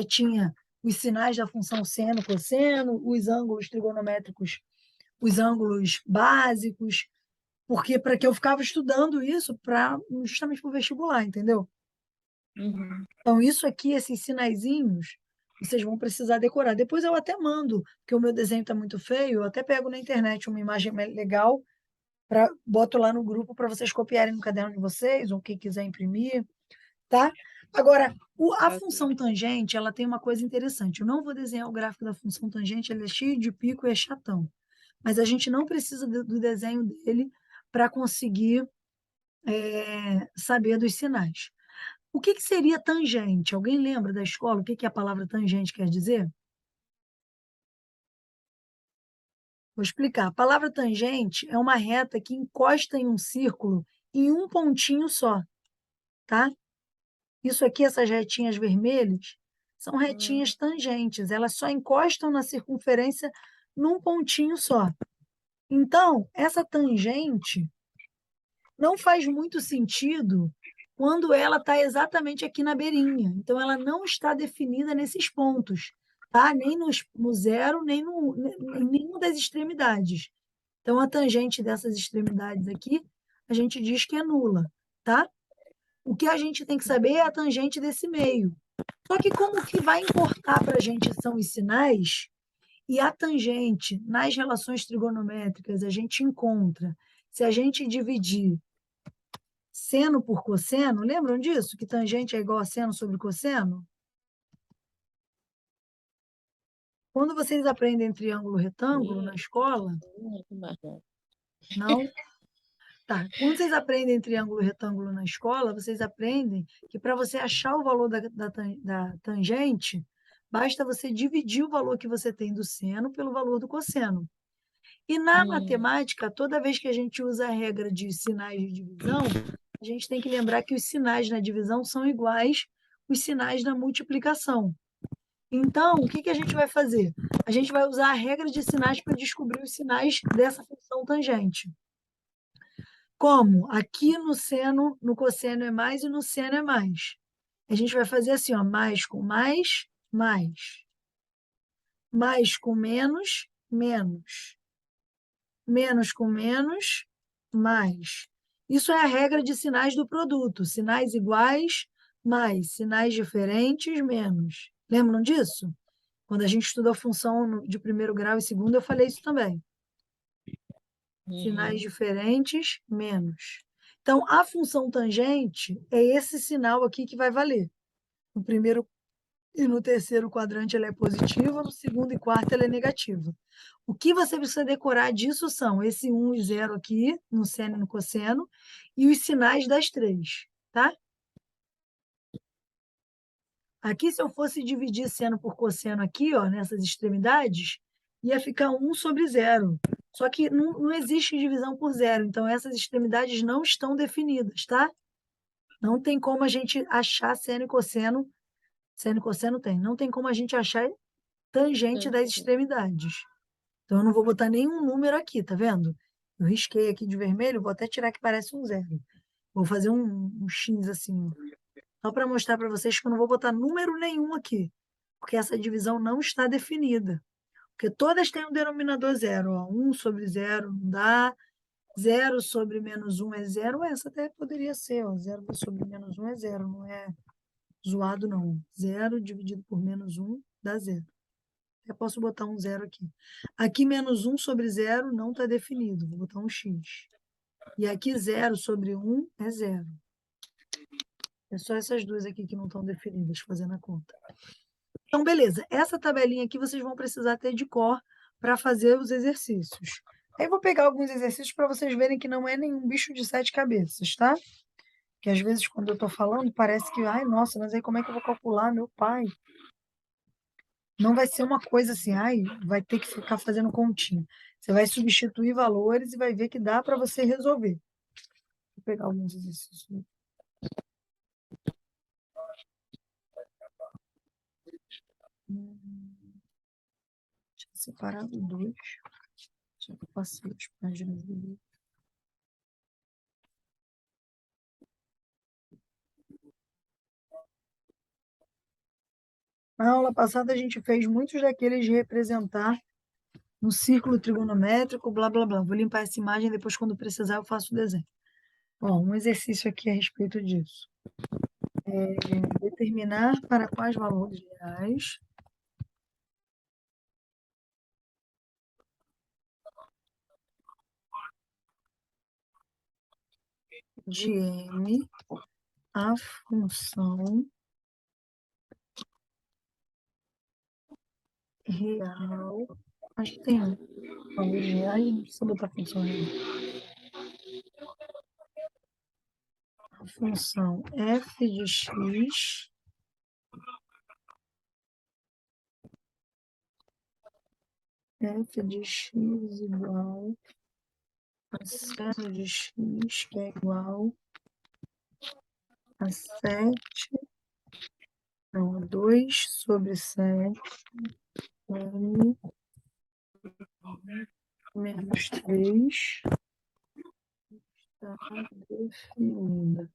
tinha os sinais da função seno, cosseno, os ângulos trigonométricos, os ângulos básicos, porque para que eu ficava estudando isso para justamente para o vestibular, entendeu? Uhum. Então, isso aqui, esses sinaizinhos, vocês vão precisar decorar. Depois eu até mando, porque o meu desenho está muito feio, eu até pego na internet uma imagem legal, boto lá no grupo para vocês copiarem no caderno de vocês, ou quem quiser imprimir, tá? Agora, a função tangente, ela tem uma coisa interessante. Eu não vou desenhar o gráfico da função tangente, ele é cheio de pico e é chatão. Mas a gente não precisa do desenho dele para conseguir saber dos sinais. O que seria tangente? Alguém lembra da escola? O que a palavra tangente quer dizer? Vou explicar. A palavra tangente é uma reta que encosta em um círculo em um pontinho só, tá? Isso aqui, essas retinhas vermelhas, são retinhas tangentes. Elas só encostam na circunferência num pontinho só. Então, essa tangente não faz muito sentido quando ela está exatamente aqui na beirinha. Então, ela não está definida nesses pontos, tá? Nem no zero, nem em nenhuma das extremidades. Então, a tangente dessas extremidades aqui, a gente diz que é nula, tá? O que a gente tem que saber é a tangente desse meio. Só que como que vai importar para a gente são os sinais, e a tangente nas relações trigonométricas a gente encontra, se a gente dividir seno por cosseno, lembram disso? Que tangente é igual a seno sobre cosseno? Quando vocês aprendem triângulo retângulo na escola, não? Tá. Quando vocês aprendem triângulo retângulo na escola, vocês aprendem que para você achar o valor da tangente, basta você dividir o valor que você tem do seno pelo valor do cosseno. E na matemática, toda vez que a gente usa a regra de sinais de divisão, a gente tem que lembrar que os sinais na divisão são iguais os sinais na multiplicação. Então, o que a gente vai fazer? A gente vai usar a regra de sinais para descobrir os sinais dessa função tangente. Como? Aqui no cosseno é mais e no seno é mais. A gente vai fazer assim, ó, mais com mais, mais. Mais com menos, menos. Menos com menos, mais. Isso é a regra de sinais do produto. Sinais iguais, mais. Sinais diferentes, menos. Lembram disso? Quando a gente estuda a função de primeiro grau e segundo, eu falei isso também. Sinais diferentes, menos. Então, a função tangente é esse sinal aqui que vai valer. No primeiro e no terceiro quadrante ela é positiva, no segundo e quarto ela é negativa. O que você precisa decorar disso são esse 1 e 0 aqui, no seno e no cosseno, e os sinais das três, tá? Aqui, se eu fosse dividir seno por cosseno aqui, ó, nessas extremidades, ia ficar 1 sobre 0. Só que não existe divisão por zero, então essas extremidades não estão definidas, tá? Não tem como a gente achar seno e cosseno tem, não tem como a gente achar tangente das extremidades. Então, eu não vou botar nenhum número aqui, tá vendo? Eu risquei aqui de vermelho, vou até tirar que parece um 0. Vou fazer um X assim, só para mostrar para vocês que eu não vou botar número nenhum aqui, porque essa divisão não está definida. Porque todas têm um denominador zero, ó. 1 sobre 0 não dá, 0 sobre menos 1 é 0, essa até poderia ser, ó. 0 sobre menos 1 é 0, não é zoado não. 0 dividido por menos 1 dá 0. Eu posso botar um 0 aqui. Aqui, menos 1 sobre 0 não está definido. Vou botar um X. E aqui, 0 sobre 1 é 0. É só essas duas aqui que não estão definidas, fazendo a conta. Então, beleza. Essa tabelinha aqui vocês vão precisar ter de cor para fazer os exercícios. Aí eu vou pegar alguns exercícios para vocês verem que não é nenhum bicho de 7 cabeças, tá? Que às vezes quando eu estou falando parece que, ai, nossa, mas aí como é que eu vou calcular, meu pai? Não vai ser uma coisa assim, ai, vai ter que ficar fazendo continha. Você vai substituir valores e vai ver que dá para você resolver. Vou pegar alguns exercícios. Deixa eu separar os dois. Já que eu passei as páginas do livro. Na aula passada, a gente fez muitos daqueles de representar no círculo trigonométrico, blá, blá, blá. Vou limpar essa imagem, depois, quando precisar, eu faço o desenho. Bom, um exercício aqui a respeito disso. Determinar para quais valores reais de M a função real. Acho que tem valores reais, não precisa botar função real. A função f de x f de x igual a seno de x, que é igual a 7, não, 2 sobre 7, m menos 3, está definida.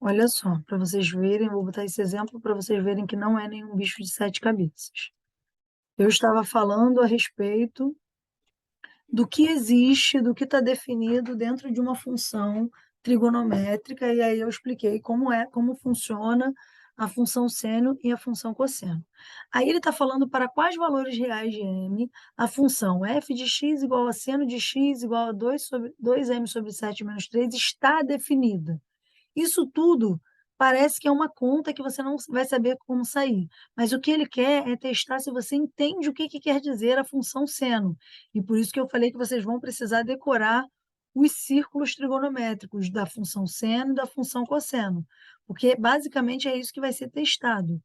Olha só, para vocês verem, vou botar esse exemplo para vocês verem que não é nenhum bicho de 7 cabeças. Eu estava falando a respeito do que existe, do que está definido dentro de uma função trigonométrica, e aí eu expliquei como funciona a função seno e a função cosseno. Aí ele está falando para quais valores reais de m a função f de x igual a seno de x igual a 2m sobre 7 menos 3 está definida. Isso tudo parece que é uma conta que você não vai saber como sair, mas o que ele quer é testar se você entende o que quer dizer a função seno. E por isso que eu falei que vocês vão precisar decorar os círculos trigonométricos da função seno e da função cosseno, porque basicamente é isso que vai ser testado,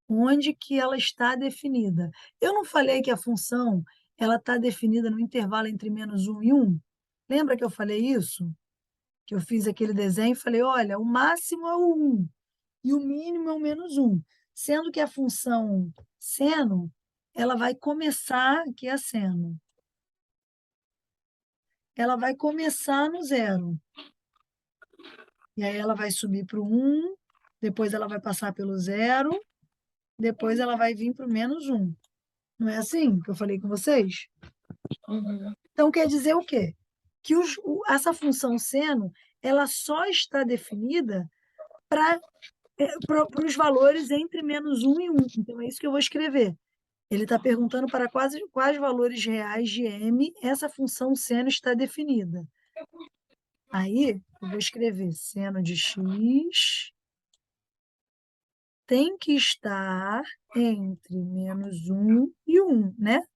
onde que ela está definida. Eu não falei que a função ela está definida no intervalo entre -1 e 1? Lembra que eu falei isso? Que eu fiz aquele desenho e falei, olha, o máximo é o 1 e o mínimo é o -1, sendo que a função seno, ela vai começar, aqui é a seno, ela vai começar no 0, e aí ela vai subir para o 1, depois ela vai passar pelo 0, depois ela vai vir para o -1. Não é assim que eu falei com vocês? Uhum. Então, quer dizer o quê? Que essa função seno, ela só está definida para os valores entre -1 e 1. Então, é isso que eu vou escrever. Ele está perguntando para quais valores reais de m essa função seno está definida. Aí, eu vou escrever seno de x tem que estar entre -1 e 1, né?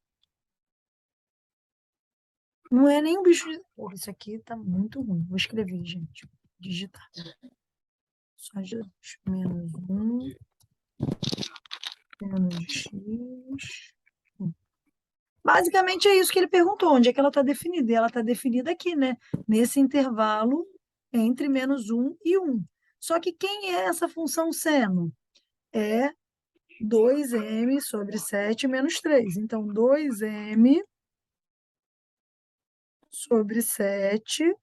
Não é nem um bicho de... Porra, isso aqui está muito ruim. Vou escrever, gente. Digitar. Só de -1, seno de x. Basicamente é isso que ele perguntou, onde é que ela está definida? E ela está definida aqui, né? Nesse intervalo entre -1 e 1. Só que quem é essa função seno? É 2m sobre 7 menos 3. Então, 2m sobre 7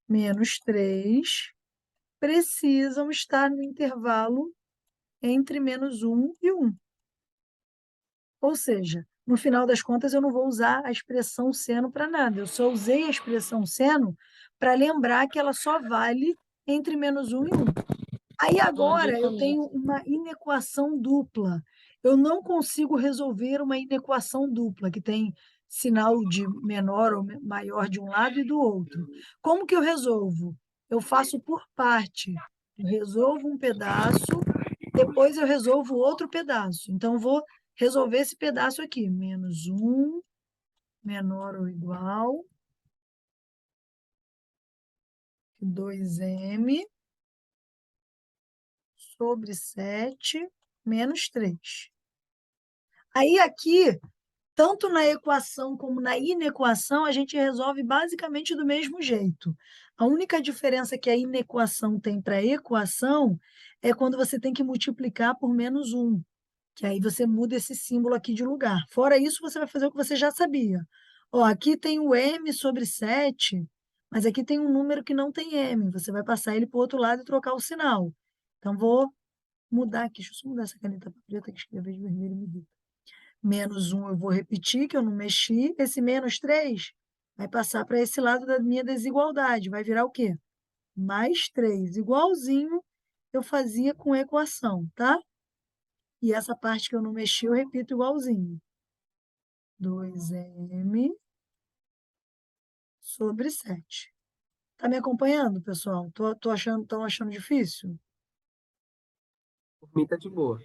menos 3 precisam estar no intervalo entre -1 e 1. Ou seja, no final das contas, eu não vou usar a expressão seno para nada. Eu só usei a expressão seno para lembrar que ela só vale entre -1 e 1. Aí agora eu tenho uma inequação dupla. eu não consigo resolver uma inequação dupla, que tem sinal de menor ou maior de um lado e do outro. Como que eu resolvo? Eu faço por parte. Eu resolvo um pedaço, depois eu resolvo outro pedaço. Então, vou resolver esse pedaço aqui. Menos 1, menor ou igual, 2m sobre 7 menos 3. Aí, aqui, tanto na equação como na inequação, a gente resolve basicamente do mesmo jeito. A única diferença que a inequação tem para a equação é quando você tem que multiplicar por menos 1, que aí você muda esse símbolo aqui de lugar. Fora isso, você vai fazer o que você já sabia. Ó, aqui tem o m sobre 7, mas aqui tem um número que não tem m. Você vai passar ele para o outro lado e trocar o sinal. Então, vou mudar aqui. Deixa eu só mudar essa caneta para preta, que escrever de vermelho me irrita. Menos 1 eu vou repetir, que eu não mexi. Esse menos 3 vai passar para esse lado da minha desigualdade. Vai virar o quê? Mais 3. Igualzinho eu fazia com equação, tá? E essa parte que eu não mexi, eu repito igualzinho. 2m sobre 7. Tá me acompanhando, pessoal? Estão achando difícil? Por mim tá de boa.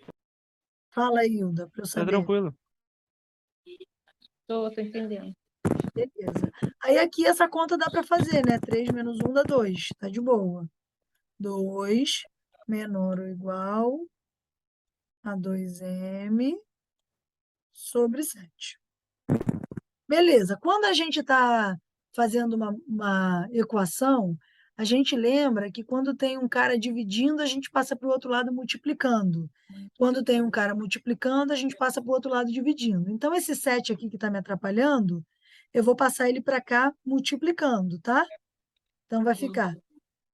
Fala aí, Hilda, para eu Tá saber. tranquilo. Tô entendendo. Beleza. Aí aqui essa conta dá para fazer, né? 3 menos 1 dá 2. Tá de boa. 2 menor ou igual a 2m sobre 7. Beleza. Quando a gente está fazendo uma equação, a gente lembra que quando tem um cara dividindo, a gente passa para o outro lado multiplicando. Quando tem um cara multiplicando, a gente passa para o outro lado dividindo. Então, esse 7 aqui que está me atrapalhando, eu vou passar ele para cá multiplicando, tá? Então, vai ficar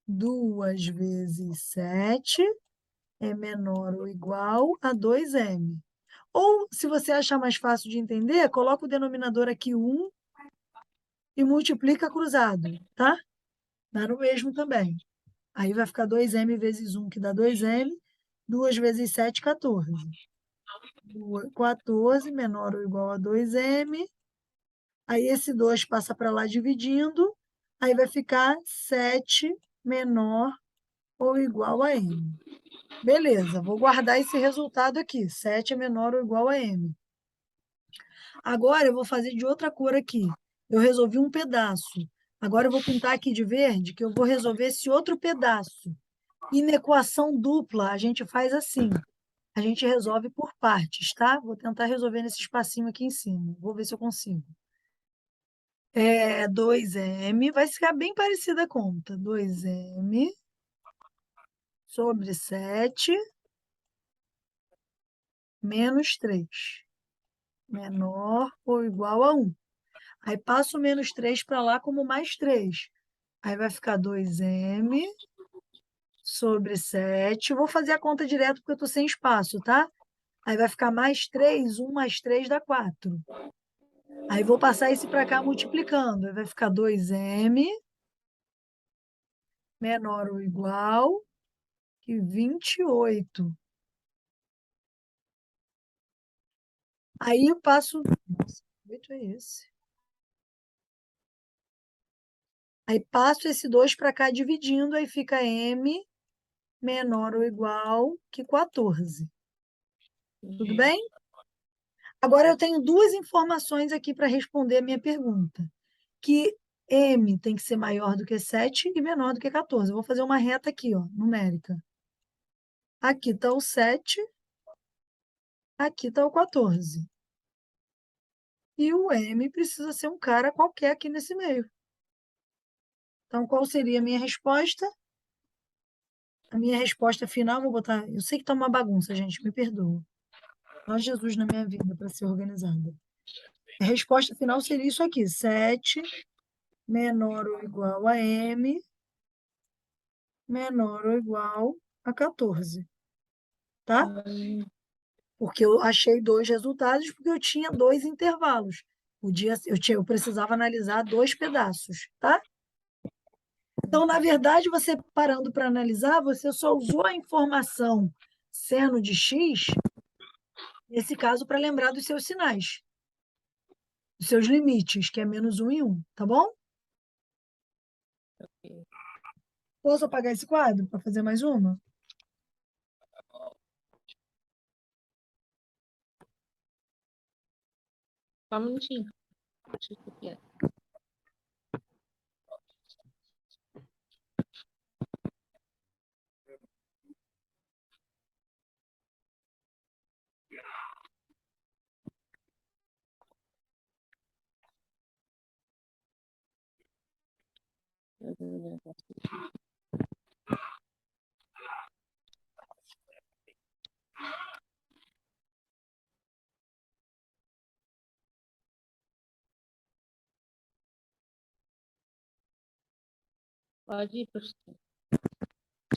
2 vezes 7 é menor ou igual a 2m. Ou, se você achar mais fácil de entender, coloca o denominador aqui 1 e multiplica cruzado, tá? Dá no mesmo também. Aí vai ficar 2m vezes 1, que dá 2m. 2 vezes 7, 14. 14 menor ou igual a 2m. Aí esse 2 passa para lá dividindo. Aí vai ficar 7 menor ou igual a m. Beleza, vou guardar esse resultado aqui. 7 é menor ou igual a m. Agora eu vou fazer de outra cor aqui. Eu resolvi um pedaço. Agora eu vou pintar aqui de verde, que eu vou resolver esse outro pedaço. E na equação dupla, a gente faz assim. A gente resolve por partes, tá? Vou tentar resolver nesse espacinho aqui em cima. Vou ver se eu consigo. 2m, vai ficar bem parecida a conta. 2m sobre 7 menos 3. Menor ou igual a 1. Aí passo o menos 3 para lá como mais 3. Aí vai ficar 2m sobre 7. Vou fazer a conta direto porque eu estou sem espaço, tá? Aí vai ficar mais 3, 1 mais 3 dá 4. Aí vou passar esse para cá multiplicando. Aí vai ficar 2m menor ou igual que 28. Aí eu passo... Nossa, 8 é esse. Aí passo esse 2 para cá dividindo, aí fica m menor ou igual que 14. Tudo bem? Agora eu tenho duas informações aqui para responder a minha pergunta. Que m tem que ser maior do que 7 e menor do que 14. Eu vou fazer uma reta aqui, ó, numérica. Aqui está o 7, aqui está o 14. E o m precisa ser um cara qualquer aqui nesse meio. Então, qual seria a minha resposta? A minha resposta final, vou botar... Eu sei que está uma bagunça, gente, me perdoa. Só Jesus na minha vida para ser organizada. A resposta final seria isso aqui, 7 menor ou igual a m menor ou igual a 14. Tá? Porque eu achei dois resultados, porque eu tinha dois intervalos. Eu precisava analisar dois pedaços, tá? Então, na verdade, você parando para analisar, você só usou a informação seno de x Nesse caso, para lembrar dos seus sinais, dos seus limites, que é menos 1 e 1, tá bom? Ok. Posso apagar esse quadro para fazer mais uma? Só um minutinho. Deixa eu copiar. Pode ir, professor.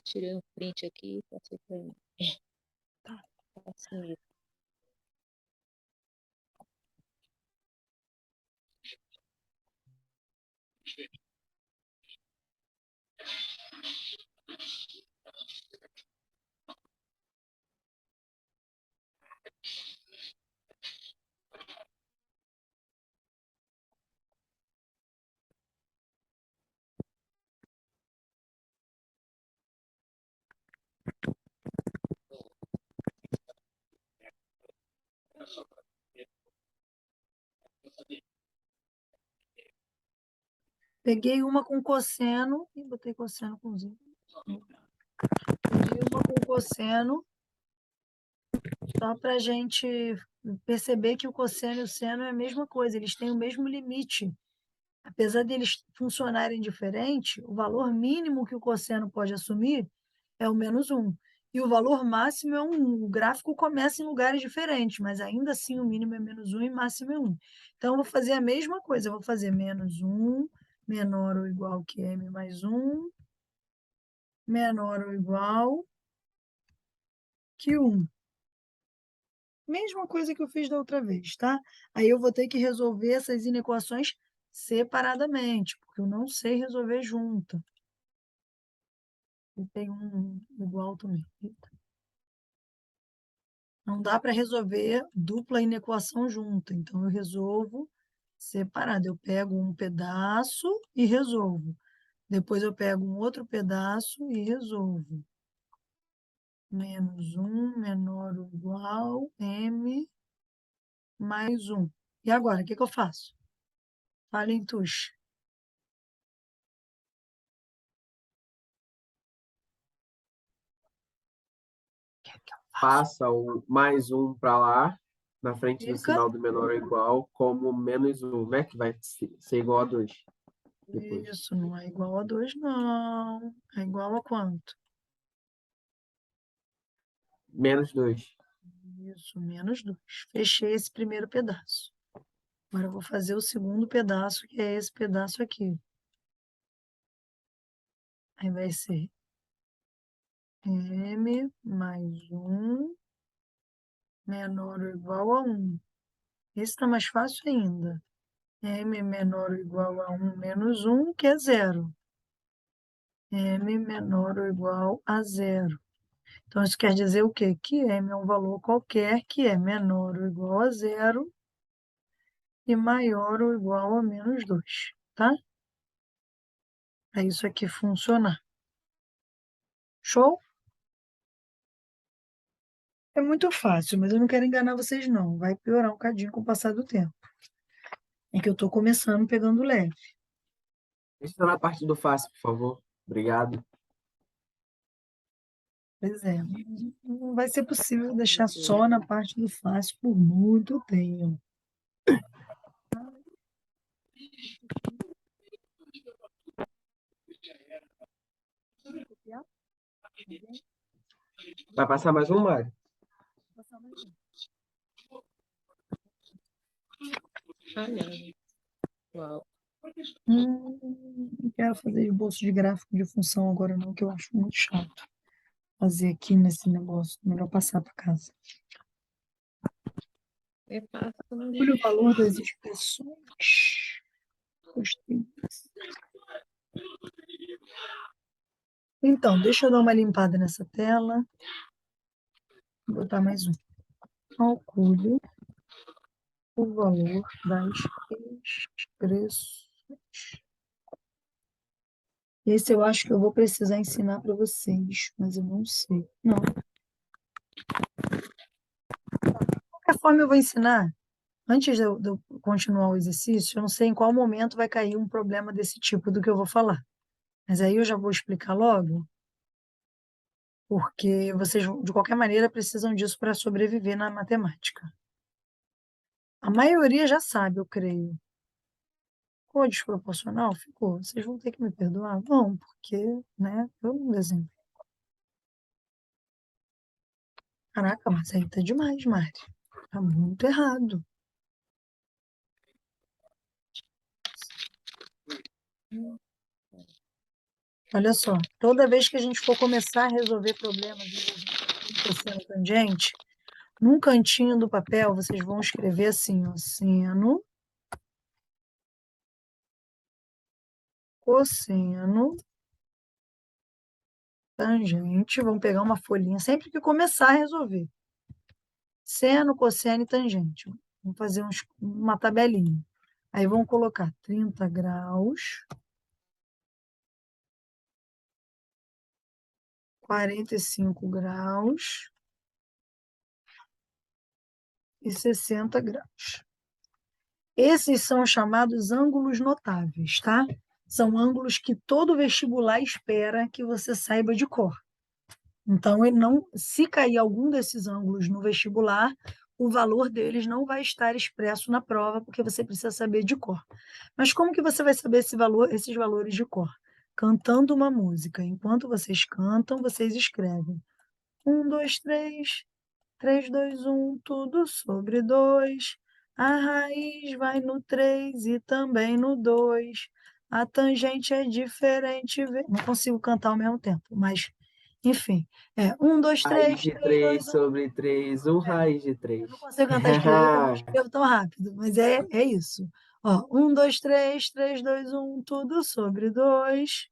Tirei um print aqui e passei para mim. Tá. Assim mesmo. Peguei uma com cosseno e botei cosseno com Z. Peguei uma com cosseno, só para a gente perceber que o cosseno e o seno é a mesma coisa, eles têm o mesmo limite. Apesar deles funcionarem diferente, o valor mínimo que o cosseno pode assumir é o menos 1. E o valor máximo é 1. O gráfico começa em lugares diferentes, mas ainda assim o mínimo é menos 1 e o máximo é 1. Então, eu vou fazer a mesma coisa. Eu vou fazer menos 1, menor ou igual que m mais 1, menor ou igual que 1. Mesma coisa que eu fiz da outra vez, tá? Aí eu vou ter que resolver essas inequações separadamente, porque eu não sei resolver junto. E tem um igual também. Eita. Não dá para resolver dupla inequação junta, então eu resolvo separado. Eu pego um pedaço e resolvo. Depois eu pego um outro pedaço e resolvo. Menos 1 menor ou igual m mais 1. E agora, o que eu faço? Falem tush. Passa o mais um para lá, na frente do Fica sinal do menor ou igual, como menos um, né? Que vai ser igual a 2 depois. isso, não é igual a 2, não. É igual a quanto? Menos 2. Isso, menos 2. Fechei esse primeiro pedaço. Agora eu vou fazer o segundo pedaço, que é esse pedaço aqui. Aí vai ser m mais 1 menor ou igual a 1. Esse está mais fácil ainda. M menor ou igual a 1 menos 1, que é zero. M menor ou igual a zero. Então, isso quer dizer o quê? Que m é um valor qualquer que é menor ou igual a zero e maior ou igual a menos 2, tá? Para isso aqui funcionar. Show? É muito fácil, mas eu não quero enganar vocês, não. Vai piorar um cadinho com o passar do tempo. É que eu estou começando pegando leve. Está na parte do fácil, por favor. Obrigado. Pois é, não vai ser possível deixar só na parte do fácil por muito tempo. Vai passar mais um, Mário? Olha. Uau. Não quero fazer esboço de gráfico de função agora, não, que eu acho muito chato fazer aqui nesse negócio. Melhor passar para casa. É fácil, não Olha o valor das expressões. Gostei disso. Então, deixa eu dar uma limpada nessa tela. Vou botar mais um. calcule o valor das expressões. Esse eu acho que eu vou precisar ensinar para vocês, mas eu não sei. Não. De qualquer forma, eu vou ensinar. Antes de eu continuar o exercício, eu não sei em qual momento vai cair um problema desse tipo do que eu vou falar. Mas aí eu já vou explicar logo, porque vocês, de qualquer maneira, precisam disso para sobreviver na matemática. A maioria já sabe, eu creio. Ficou desproporcional? Ficou. Vocês vão ter que me perdoar? Vão, porque, né, eu não desenho. Caraca, mas aí tá demais, Mari. Tá muito errado. Olha só, toda vez que a gente for começar a resolver problemas envolvendo cosseno tangente, num cantinho do papel vocês vão escrever assim, ó, seno, cosseno, tangente. Vão pegar uma folhinha sempre que começar a resolver. Seno, cosseno e tangente. Vamos fazer uma tabelinha. Aí vão colocar 30 graus, 45 graus e 60 graus. Esses são os chamados ângulos notáveis, tá? São ângulos que todo vestibular espera que você saiba de cor. Então, ele não, se cair algum desses ângulos no vestibular, o valor deles não vai estar expresso na prova, porque você precisa saber de cor. Mas como que você vai saber esses valores de cor? Cantando uma música. Enquanto vocês cantam, vocês escrevem 1, 2, 3, 3, 2, 1, tudo sobre 2. A raiz vai no 3 e também no 2. A tangente é diferente. Não consigo cantar ao mesmo tempo, mas, enfim. 1, 2, Raiz 3, de 3, 3 2, 1. sobre 3, raiz de 3. Eu não consigo cantar e escrever, que eu não escrevo tão rápido, mas é isso. Ó, 1, 2, 3, 3, 2, 1, tudo sobre 2.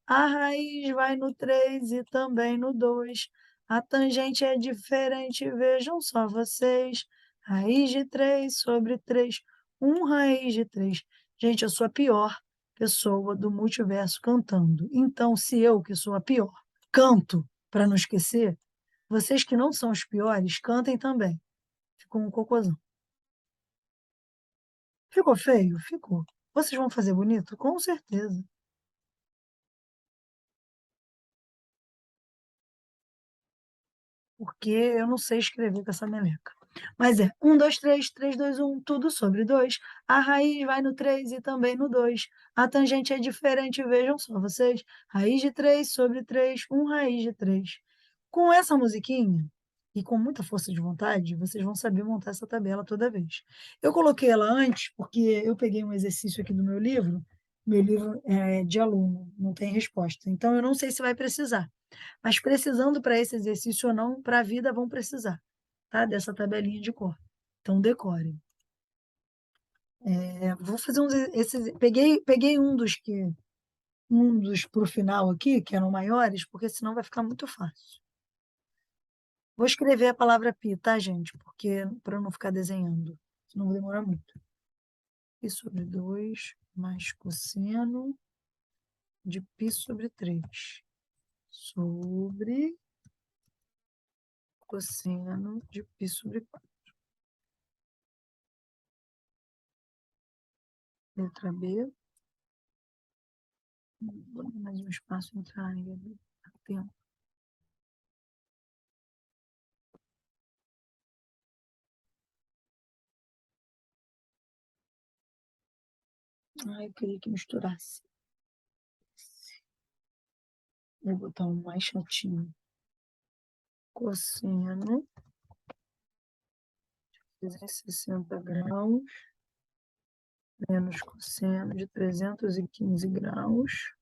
A raiz vai no 3 e também no 2. A tangente é diferente, vejam só vocês. Raiz de 3 sobre 3. Raiz de 3. Gente, eu sou a pior pessoa do multiverso cantando. Então, se eu, que sou a pior, canto para não esquecer, vocês que não são os piores, cantem também. Ficou um cocôzão. Ficou feio? Ficou. Vocês vão fazer bonito? Com certeza. Porque eu não sei escrever com essa meleca. Mas 1, 2, 3, 3, 2, 1, tudo sobre 2. A raiz vai no 3 e também no 2. A tangente é diferente, vejam só vocês. Raiz de 3 sobre 3, raiz de 3. Com essa musiquinha, e com muita força de vontade, vocês vão saber montar essa tabela toda vez. Eu coloquei ela antes porque eu peguei um exercício aqui do meu livro é de aluno, não tem resposta. Então, eu não sei se vai precisar. Mas precisando para esse exercício ou não, para a vida vão precisar, tá? Dessa tabelinha de cor. Então, decorem. Vou fazer esses. Peguei um dos para o final aqui, que eram maiores, porque senão vai ficar muito fácil. Vou escrever a palavra pi, tá, gente? Porque para eu não ficar desenhando, senão vai demorar muito. Pi sobre 2 mais cosseno de pi sobre 3 sobre cosseno de pi sobre 4. Letra B. Vou dar mais um espaço entre a A e a B. Tempo. Eu queria que misturasse. Vou botar um mais chatinho. Cosseno de 360 graus menos cosseno de 315 graus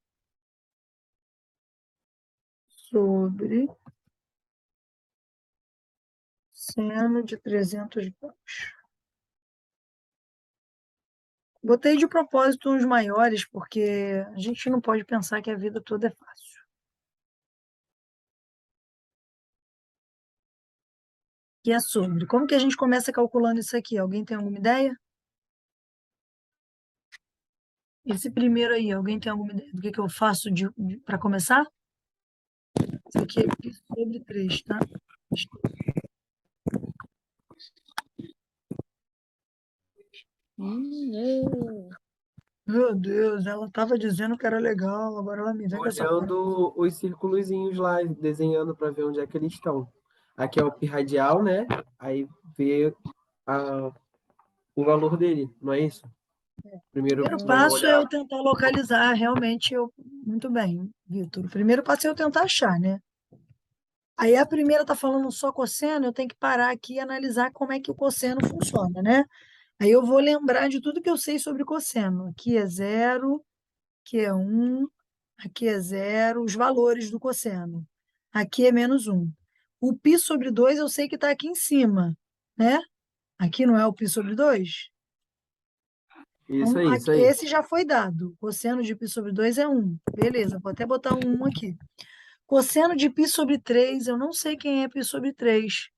sobre seno de 300 graus. Botei de propósito uns maiores, porque a gente não pode pensar que a vida toda é fácil. que é sobre. Como que a gente começa calculando isso aqui? Alguém tem alguma ideia? Esse primeiro aí, alguém tem alguma ideia do que eu faço para começar? Isso aqui é π sobre 3, tá? Não. Meu Deus, ela estava dizendo que era legal, agora ela me vem com essa porra. Olhando os círculozinhos lá, desenhando para ver onde é que eles estão. Aqui é o pi radial, né? Aí vê o valor dele, não é isso? Primeiro Primeiro vamos passo é olhar. eu tentar localizar realmente. Muito bem, Vitor. O primeiro passo é eu tentar achar, né? Aí a primeira está falando só cosseno, eu tenho que parar aqui e analisar como é que o cosseno funciona, né? Aí eu vou lembrar de tudo que eu sei sobre cosseno. Aqui é zero, aqui é 1, aqui é zero, os valores do cosseno. Aqui é -1. O π sobre 2 eu sei que está aqui em cima, né? Aqui não é o π sobre 2? Isso Então, aí, isso aí. esse já foi dado. Cosseno de π sobre 2 é 1. Beleza, vou até botar um 1 aqui. Cosseno de π sobre 3, eu não sei quem é π sobre 3.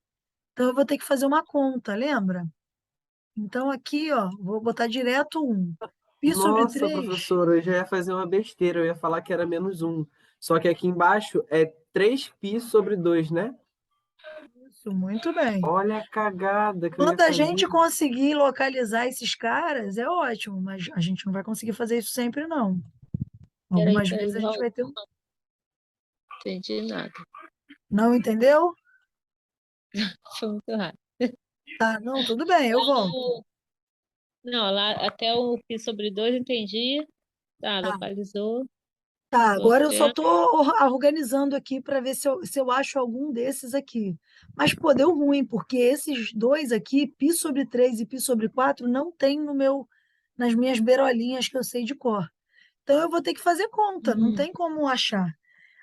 Então, eu vou ter que fazer uma conta, lembra? Então, aqui, ó, vou botar direto 1. Π sobre Nossa, 3, professora, eu já ia fazer uma besteira, eu ia falar que era -1. Só que aqui embaixo é 3π sobre 2, né? isso, muito bem. Olha a cagada que eu ia Quando a fazer. gente conseguir localizar esses caras, é ótimo, mas a gente não vai conseguir fazer isso sempre, não. Peraí, Algumas vezes a gente volta. vai ter. Não entendi nada. Não entendeu? Foi muito rápido. Tá, não, tudo bem, eu volto. Não, lá até o π sobre 2 entendi. Tá, Tá. localizou. Tá, Tô agora eu só vendo. estou organizando aqui para ver se eu acho algum desses aqui. Mas, pô, deu ruim, porque esses dois aqui, π sobre 3 e π sobre 4, não tem nas minhas beirolinhas que eu sei de cor. Então, eu vou ter que fazer conta, não tem como achar.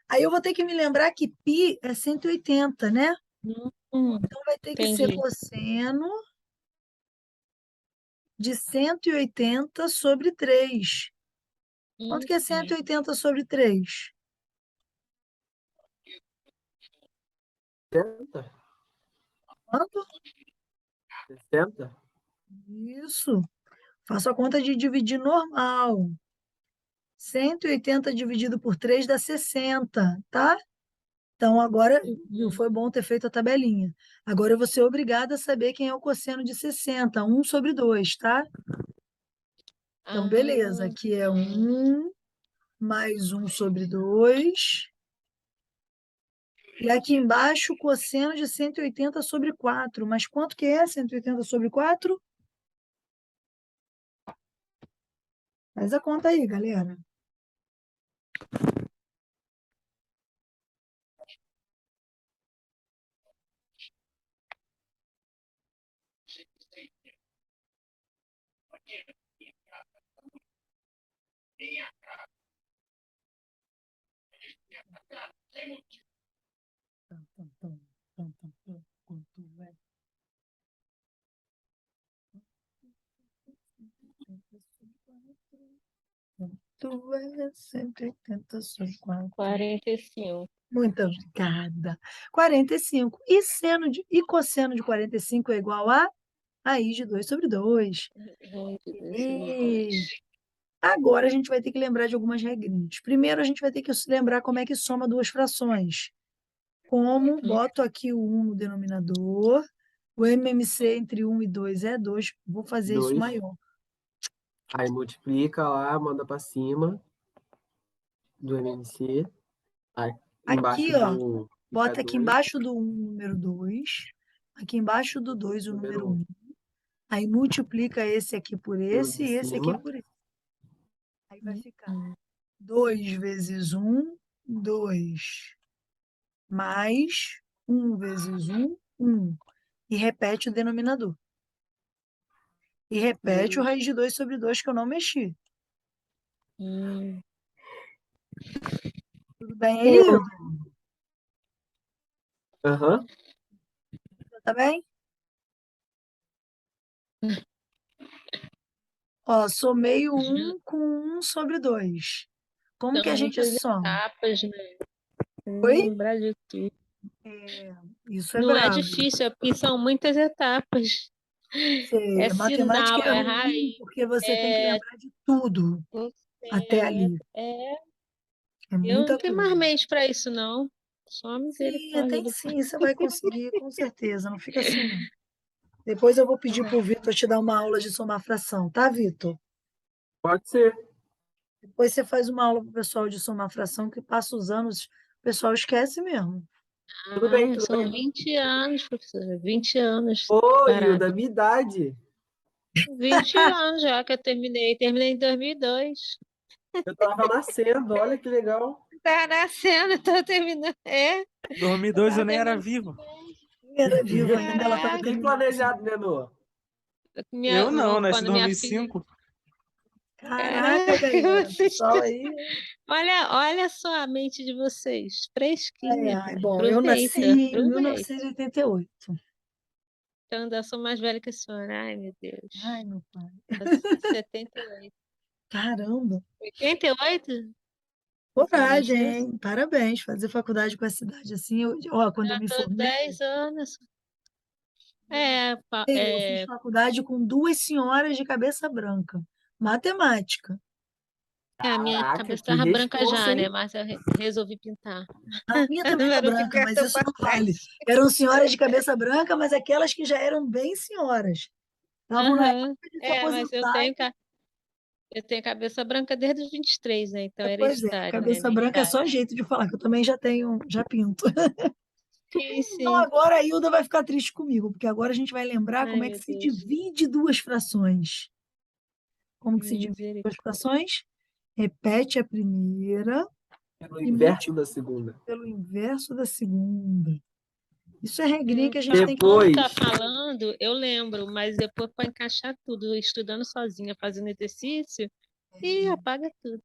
Aí eu vou ter que me lembrar que π é 180, né? Então, vai ter que ser Entendi. cosseno de 180 sobre 3. Quanto que é 180 sobre 3? 60? Quanto? 60? Isso. Faço a conta de dividir normal. 180 dividido por 3 dá 60, tá? Então, agora, viu, foi bom ter feito a tabelinha. Agora eu vou ser obrigada a saber quem é o cosseno de 60, 1 sobre 2, tá? Então, beleza. Ah, Aqui é 1 mais 1 sobre 2. E aqui embaixo, cosseno de 180 sobre 4. Mas quanto que é 180 sobre 4? Faz a conta aí, galera. Tum, tum, tum, tum, tum, tum. Quanto é? Quanto é 180 sobre 4? 45. Muito obrigada. 45. E cosseno de 45 é igual a raiz de 2 sobre 2. Raiz de 2 sobre E 2. agora a gente vai ter que lembrar de algumas regrinhas. Primeiro, a gente vai ter que lembrar como é que soma duas frações. Como? Boto aqui o 1 no denominador. O MMC entre 1 e 2 é 2. Vou fazer isso 2. maior. Aí multiplica lá, manda para cima do MMC. Aí embaixo Aqui, ó, do fica bota aqui 2, embaixo do 1 o número 2. Aqui embaixo do 2 o número número 1. Aí multiplica esse aqui por 1. O esse de e esse aqui cima. por esse. Aí vai ficar 2 vezes 1, 2. Mais 1 vezes 1, 1. E repete o denominador. E repete o raiz de 2 sobre 2 que eu não mexi. Tudo bem aí, Hildo? Aham. Tá bem? Ó, somei o 1 com 1 sobre 2. Como que a São gente muitas soma? etapas, né? Tem que Oi? lembrar de tudo. Isso é Não é brabo. difícil, é porque são muitas etapas. É A matemática sinal, é é ruim raiz, porque você tem que é lembrar de tudo até ali. É eu não muita tenho coisa. mais mente para isso, não. Só Sim, misericórdia tem do sim, você vai conseguir, com certeza. Não fica assim, não. Depois eu vou pedir para o Vitor te dar uma aula de somar fração, tá, Vitor? Pode ser. Depois você faz uma aula para o pessoal de somar fração, que passa os anos, o pessoal esquece mesmo. Tudo bem, tudo São bem. 20 anos, professora. 20 anos Ô, parado. Hilda, minha idade. 20 anos já que eu terminei. Terminei em 2002. Eu tava nascendo, olha que legal. Tá nascendo, tô terminando. Eu 2002 eu tava nem era terminando. vivo. Era viva ainda, ela estava Caraca, Bem terminando. planejado, né, Noah? Eu não, nasci em quando minha filha. 2005. Caraca, Caraca, aí, ó, o vocês. pessoal aí. Olha só a mente de vocês. Fresquinha. Bom, eu nasci Aproveita, em aproveita. 1988. Então, ainda sou mais velha que a senhora. Ai, meu Ai, Deus. meu pai. 78. Caramba, 88? Você coragem, nasceu? hein? Parabéns, fazer faculdade com essa idade assim. Ó, quando eu Já me tô formei, 10 anos. eu fiz faculdade com duas senhoras de cabeça branca. Matemática. A minha Caraca, cabeça que estava branca responsa, já, né? hein? Mas eu resolvi pintar. A minha também tá Para não branca, ficar mas tão isso para não trás. vale. Eram senhoras de cabeça branca, mas aquelas que já eram bem senhoras. Estavam na Aham. época de se Mas aposentar. eu tenho cabeça branca desde os 23, né? Então é Pois é, hereditário, né? cabeça Minha branca é idade. só jeito de falar, que eu também já tenho, já pinto. Sim, Então sim. agora a Hilda vai ficar triste comigo, porque agora a gente vai lembrar Ai, como é que meu se Deus. divide duas frações. Como que se divide duas Misericórdia. frações? Repete a primeira Pelo e inverso da segunda. pelo inverso da segunda. Isso é regrinha que a gente tem que Quando Depois, tá falando, eu lembro, mas depois para encaixar tudo, estudando sozinha, fazendo exercício, e apaga tudo.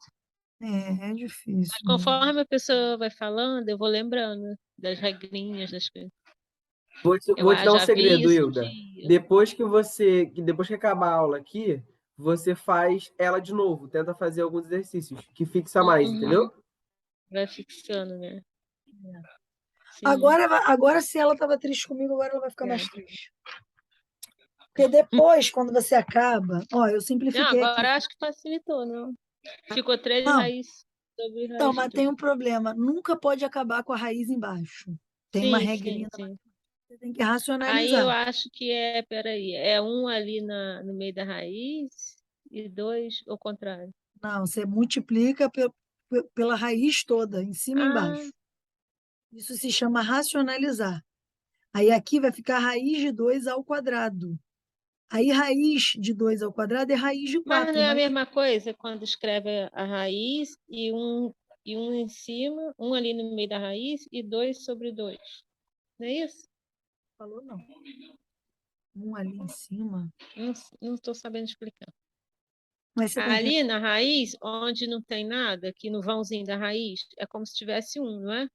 é difícil Mas mesmo. conforme a pessoa vai falando, eu vou lembrando das regrinhas, das coisas. vou te dar um Já vi segredo, isso um Hilda. dia. Depois que acabar a aula aqui, você faz ela de novo. Tenta fazer alguns exercícios que fixa mais, Uhum. entendeu? Vai fixando, né? Sim. Agora, se ela estava triste comigo, agora ela vai ficar mais É. triste. Porque depois, quando você acaba, ó, eu Não, simplifiquei aqui. agora acho que facilitou, não? Ficou 13 Não, raiz sobre então, raiz de mas tem tudo. um problema. Nunca pode acabar com a raiz embaixo. Tem uma Sim, sim, regrinha da sim. matemática. Você tem que Aí eu racionalizar. acho que peraí, é um ali no meio da raiz e dois ao contrário. Não, você multiplica pela raiz toda, em cima e Ah, embaixo. Isso se chama racionalizar. Aí aqui vai ficar raiz de 2 ao quadrado. Aí raiz de 2 ao quadrado é raiz de mas não 4. é a Mas mesma coisa quando escreve a raiz e um em cima, um ali no meio da raiz e dois sobre dois. Não é isso? falou não. Um ali em cima. Não estou sabendo explicar. Mas você está entendendo? Ali na raiz, onde não tem nada, aqui no vãozinho da raiz, é como se tivesse um, não é?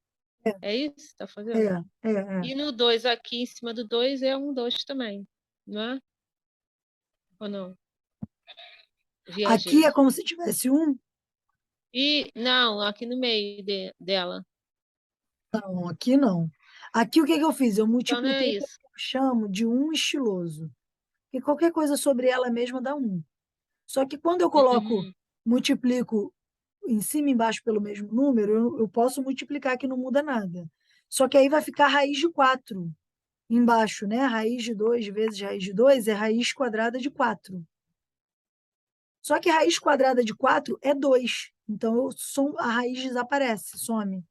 É isso que você está É, fazendo? é. E no 2 aqui em cima do 2 é um 2 também, não é? Ou não? Aqui Viajei. é como se tivesse um. E não, aqui no meio dela. Não, aqui não. Aqui o que que eu fiz? Eu Então não é multipliquei pelo isso. que eu chamo de um estiloso. Porque qualquer coisa sobre ela mesma dá um. Só que quando eu coloco, Uhum. multiplico em cima e embaixo pelo mesmo número, eu posso multiplicar que não muda nada. Só que aí vai ficar raiz de 4 embaixo, né? Raiz de 2 vezes raiz de 2 é raiz quadrada de 4. Só que raiz quadrada de 4 é 2. Então a raiz desaparece, some.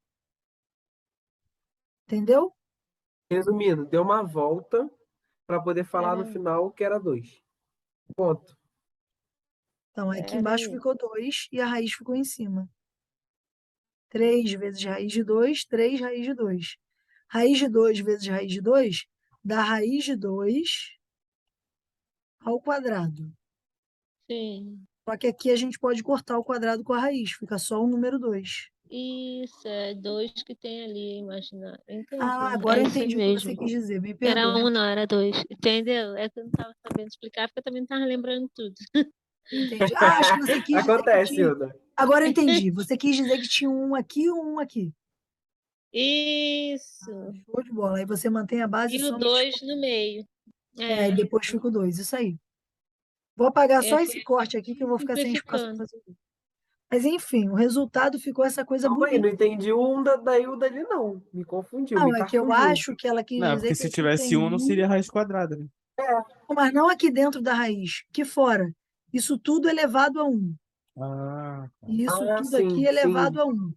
Entendeu? Resumindo, deu uma volta para poder falar no Pera, final que era 2. Ponto. Então, aqui pera embaixo aí. ficou 2 e a raiz ficou em cima. 3 vezes raiz de 2, 3 raiz de 2. Raiz de 2 vezes raiz de 2 dá raiz de 2 ao quadrado. Sim. Só que aqui a gente pode cortar o quadrado com a raiz, fica só o número 2. Isso, é dois que tem ali, imaginar. Ah, Entendi. agora É eu isso entendi o que você mesmo. quis dizer, me Era perdoe. um, não era dois. Entendeu? É que eu não estava sabendo explicar, porque eu também não estava lembrando tudo. Entendi. Ah, acho que você quis dizer que Acontece, tinha. Hilda. Agora eu entendi. Você quis dizer que tinha um aqui e um aqui. Isso. Show de bola. Aí você mantém a base E e o soma 2 no meio. e depois fica o 2. Isso aí. Vou apagar só esse corte aqui que eu vou ficar sem espaço para simplificando. fazer. Mas enfim, o resultado ficou essa coisa Calma aí, não bonita. entendi o 1 da Hilda ali, não. Me confundiu, me Não, é que eu confundiu. acho que ela quis Não, dizer porque que se aqui tivesse tem 1, não seria raiz quadrada, né? mas não aqui dentro da raiz, aqui fora. Isso tudo é elevado a 1. Ah, tá. E isso Ah, tudo aqui é sim, elevado sim. a 1.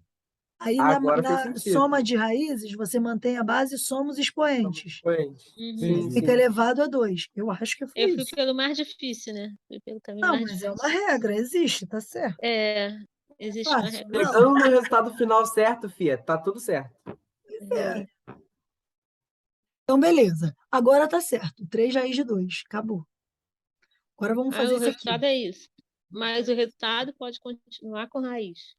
Aí Agora fez na sentido. soma de raízes, você mantém a base e soma os expoentes. Expoente. Uhum. Sim, Entendi. Fica sim. elevado a 2. Eu acho que foi Eu fui isso. pelo mais difícil, né? Fui pelo caminho Não, mais mas é uma difícil. regra, existe, tá certo. Existe uma Fácil, regra. não. Chegando no resultado final certo, Fia, tá tudo certo. É. Então, beleza. Agora tá certo. 3 raiz de 2. Acabou. Agora vamos fazer O isso aqui. resultado é isso. Mas o resultado pode continuar com raiz.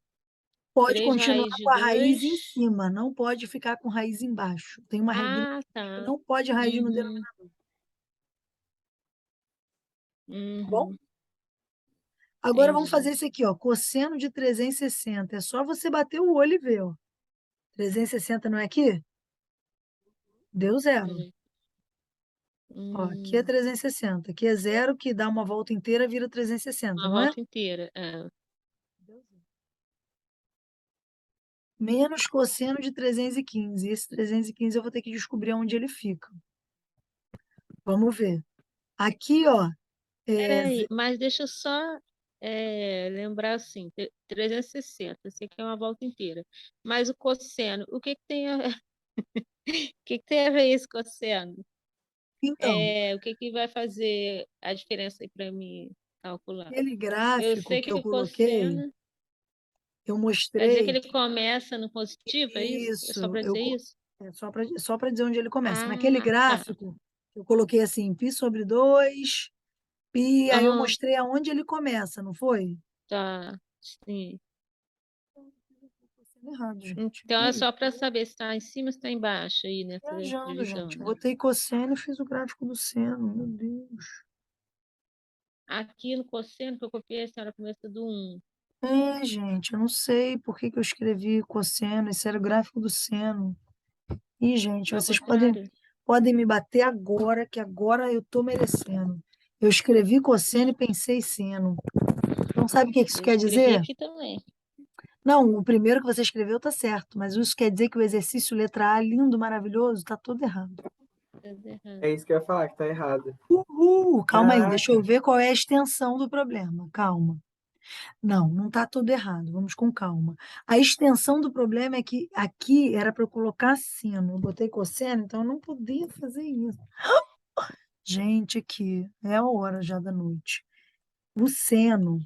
Pode 3 continuar raiz de com a raiz em 2. cima, não pode ficar com raiz embaixo. Tem uma regra Ah, que tá. não pode raiz no Uhum, denominador, tá bom? uhum. Agora vamos Entendi. fazer isso aqui, ó. Cosseno de 360. É só você bater o olho e ver, ó. 360 não é aqui? Deu zero. Peraí. Ó, aqui é 360. Aqui é zero, que dá uma volta inteira, vira 360, Uma não é? volta inteira. Menos cosseno de 315. Esse 315 eu vou ter que descobrir onde ele fica. Vamos ver. Aqui, ó, Peraí, mas deixa eu só lembrar assim, 360, eu sei que é uma volta inteira. Mas o cosseno, o que que tem a, o que que tem a ver esse cosseno? então, O que que vai fazer a diferença aí para mim calcular? aquele Eu gráfico sei que que eu o coloquei, cosseno, eu quer dizer que mostrei ele começa no positivo, é isso? É só isso, para dizer isso? é só para dizer onde ele começa. Naquele Ah, tá. gráfico, eu coloquei assim, π sobre 2, π, aí eu Aham, mostrei aonde ele começa, não foi? tá. Sim. Errado, gente. Então é Peraí. só para saber se está em cima ou se está embaixo aí nessa Viajando, divisão, gente. Eu né? botei cosseno e fiz o gráfico do seno. Meu Deus. Aqui no cosseno que eu copiei, a senhora começa do 1. Gente, eu não sei por que que eu escrevi cosseno. Esse era o gráfico do seno. Ih, gente, É o vocês podem, contrário? podem me bater agora, que agora eu tô merecendo. Eu escrevi cosseno e pensei seno. Não sabe o que que isso Eu quer escrevi dizer? aqui também. Não, o primeiro que você escreveu tá certo, mas isso quer dizer que o exercício letra A, lindo, maravilhoso, tá todo errado. Tá errado. É isso que eu ia falar, que tá errado. Calma aí, deixa eu Caraca. ver qual é a extensão do problema. Calma. Não, não está tudo errado. Vamos com calma. A extensão do problema é que aqui era para eu colocar seno. Eu botei cosseno, então eu não podia fazer isso. Gente, aqui é a hora já da noite. O seno.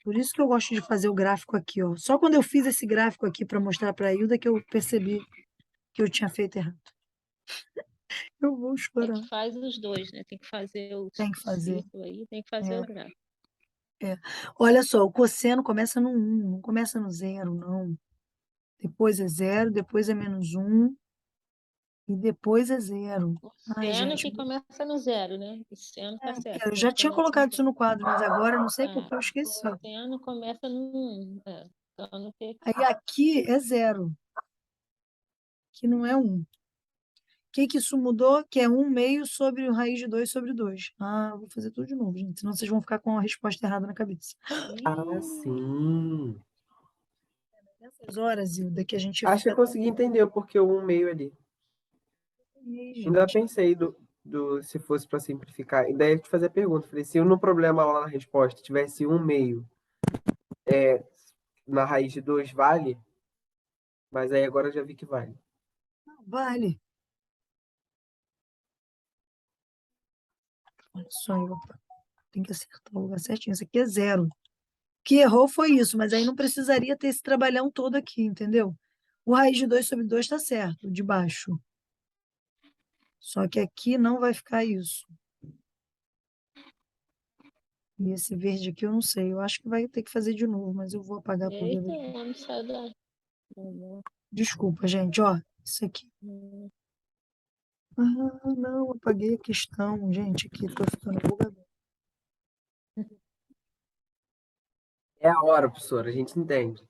Por isso que eu gosto de fazer o gráfico aqui, ó. Só quando eu fiz esse gráfico aqui para mostrar para a Hilda que eu percebi que eu tinha feito errado. Eu vou É chorar. que faz os dois, né? Tem que fazer o Tem que fazer. círculo aí, tem que fazer É, o gráfico. é. Olha só, o cosseno começa no 1, não começa no 0, não. Depois é 0, depois é -1 e depois é 0. Ai, Seno gente, que começa no 0, né? O seno tá certo. eu já tinha Começa no colocado isso 0. no quadro, mas agora não sei por Ah, que eu esqueci. seno começa no 1. Então não tem Aí aqui. aqui é 0, que não é 1. O que que isso mudou? Que é 1 meio sobre o raiz de 2 sobre 2. Ah, eu vou fazer tudo de novo, gente, senão vocês vão ficar com a resposta errada na cabeça. Ah, sim. Nessas horas, Hilda, que a gente Acho que eu fica tão... consegui entender o porquê o 1,5 ali. Ih, Ainda gente. pensei se fosse para simplificar. E daí eu te fazer a pergunta. Falei, se no problema lá na resposta tivesse 1,5 na raiz de 2 vale? Mas aí agora eu já vi que vale. Vale. Olha só, eu tenho que acertar o lugar certinho. Isso aqui é 0. O que errou foi isso, mas aí não precisaria ter esse trabalhão todo aqui, entendeu? O raiz de 2 sobre 2 está certo, de baixo. Só que aqui não vai ficar isso. E esse verde aqui eu não sei. Eu acho que vai ter que fazer de novo, mas eu vou apagar para ver. Eita, o homem saiu da. Desculpa, gente, ó. Isso aqui. Ah, não, apaguei a questão. Gente, aqui tô ficando bugador. É a hora, professora, a gente entende.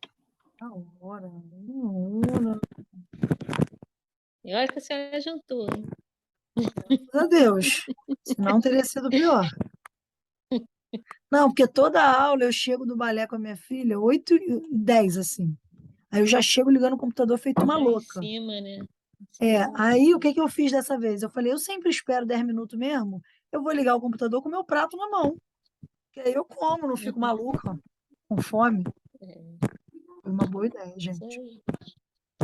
A hora. E olha que a senhora jantou, hein? Graças a Deus. Senão teria sido pior. Não, porque toda aula eu chego do balé com a minha filha, 8h10, assim. Aí eu já chego ligando o computador feito uma Lá em louca. cima, né? Aí o que que eu fiz dessa vez? Eu falei, eu sempre espero 10 minutos mesmo, eu vou ligar o computador com o meu prato na mão. Que aí eu como, não fico maluca, com fome. Foi uma boa ideia, Isso gente. aí.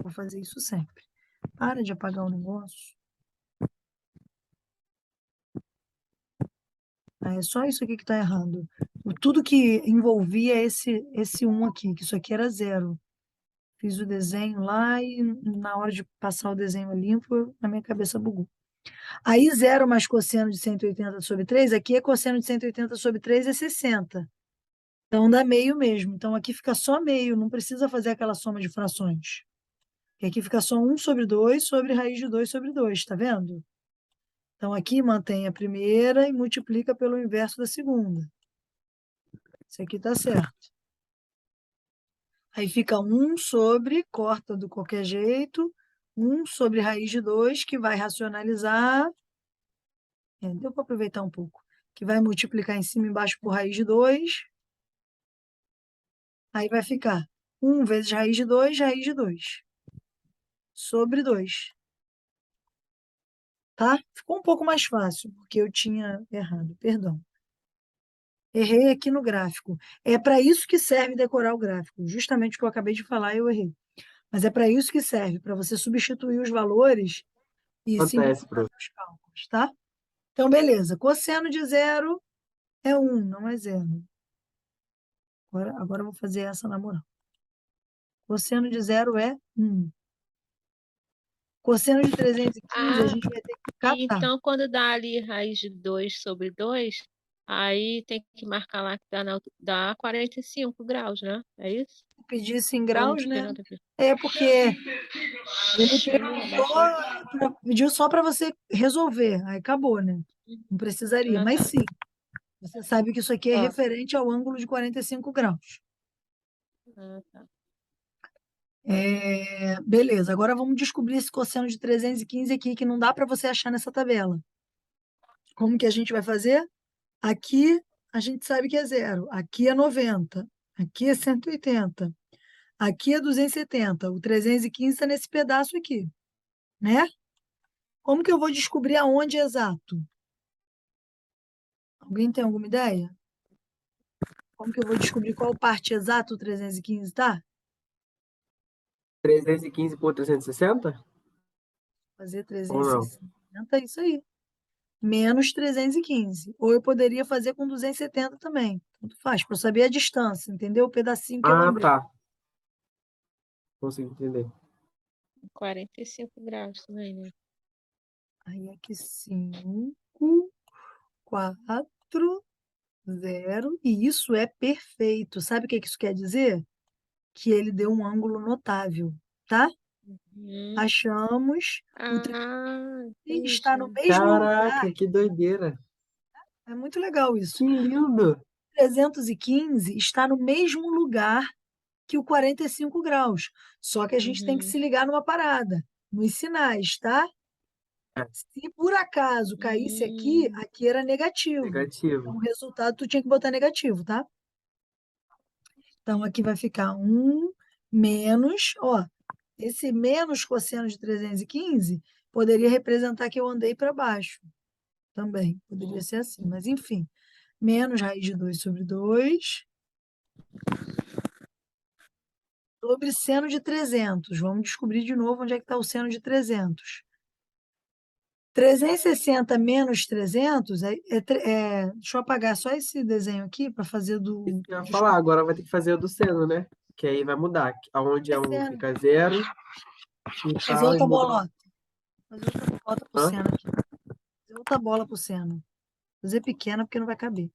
Vou fazer isso sempre. Para de apagar o negócio. É só isso aqui que está errado. Tudo que envolvia esse 1 aqui, que isso aqui era 0. Fiz o desenho lá e na hora de passar o desenho limpo, na minha cabeça bugou. Aí 0 mais cosseno de 180 sobre 3, aqui é cosseno de 180 sobre 3 é 60. Então dá meio mesmo. Então aqui fica só meio, não precisa fazer aquela soma de frações. E aqui fica só 1 sobre 2 sobre raiz de 2 sobre 2, tá vendo? Então aqui mantém a primeira e multiplica pelo inverso da segunda. Isso aqui tá certo. Aí fica 1 sobre, corta do qualquer jeito, 1 sobre raiz de 2, que vai racionalizar. Deu para aproveitar um pouco. Que vai multiplicar em cima e embaixo por raiz de 2. Aí vai ficar 1 vezes raiz de 2, sobre 2. Tá? Ficou um pouco mais fácil, porque eu tinha errado, perdão. Errei aqui no gráfico. É para isso que serve decorar o gráfico. Justamente o que eu acabei de falar, eu errei. Mas é para isso que serve, para você substituir os valores e Acontece, simplificar prof. os cálculos, tá? Então, beleza. Cosseno de 0 é 1, não é 0. Agora eu vou fazer essa na moral. Cosseno de 0 é 1. Cosseno de 315, a Ah, gente vai ter que catar. então quando dá ali raiz de 2 sobre 2, aí tem que marcar lá que dá 45 graus, né? É isso? Pedir isso em Ou não graus, tem né? nada a ver? É porque ele Abaixou. pediu só para você resolver, aí acabou, né? Não precisaria, Ah, mas tá. sim, você sabe que isso aqui é Ó, referente ao ângulo de 45 graus. tá. Beleza, agora vamos descobrir esse cosseno de 315 aqui, que não dá para você achar nessa tabela. Como que a gente vai fazer? Aqui a gente sabe que é 0, aqui é 90, aqui é 180, aqui é 270, o 315 está nesse pedaço aqui, né? Como que eu vou descobrir aonde é exato? Alguém tem alguma ideia? Como que eu vou descobrir qual parte exata o 315 tá? 315 por 360? Fazer Ou não? 360, isso aí. Menos 315. Ou eu poderia fazer com 270 também. Tanto faz, para eu saber a distância, entendeu? O pedacinho que eu Ah, andei. tá. Consigo entender. 45 graus também, né? Aí aqui 5, 4, 0. E isso é perfeito. Sabe o que isso quer dizer? Que ele deu um ângulo notável, tá? Hum. Achamos. O Ah, está no entendi. mesmo lugar. Caraca, que doideira. É muito legal isso. Que lindo. 315 está no mesmo lugar que o 45 graus. Só que a gente tem que Uhum. se ligar numa parada, nos sinais, tá? É, Se por acaso caísse aqui, Hum. aqui era negativo. Então, negativo. o resultado tu tinha que botar negativo, tá? Então, aqui vai ficar 1 menos, ó, esse menos cosseno de 315 poderia representar que eu andei para baixo. Também, poderia ser assim, mas enfim. Menos raiz de 2 sobre 2 sobre seno de 300. Vamos descobrir de novo onde é que está o seno de 300. 360 menos 300, deixa eu apagar só esse desenho aqui para fazer Isso do... que eu ia falar, agora vai ter que fazer o do seno, né? Que aí vai mudar. Aonde é É um seno. fica 0 e Fazer tal, e outra muda. bolota. Fazer outra bolota pro Hã? seno aqui. Fazer outra bola pro seno. Fazer pequena porque não vai caber.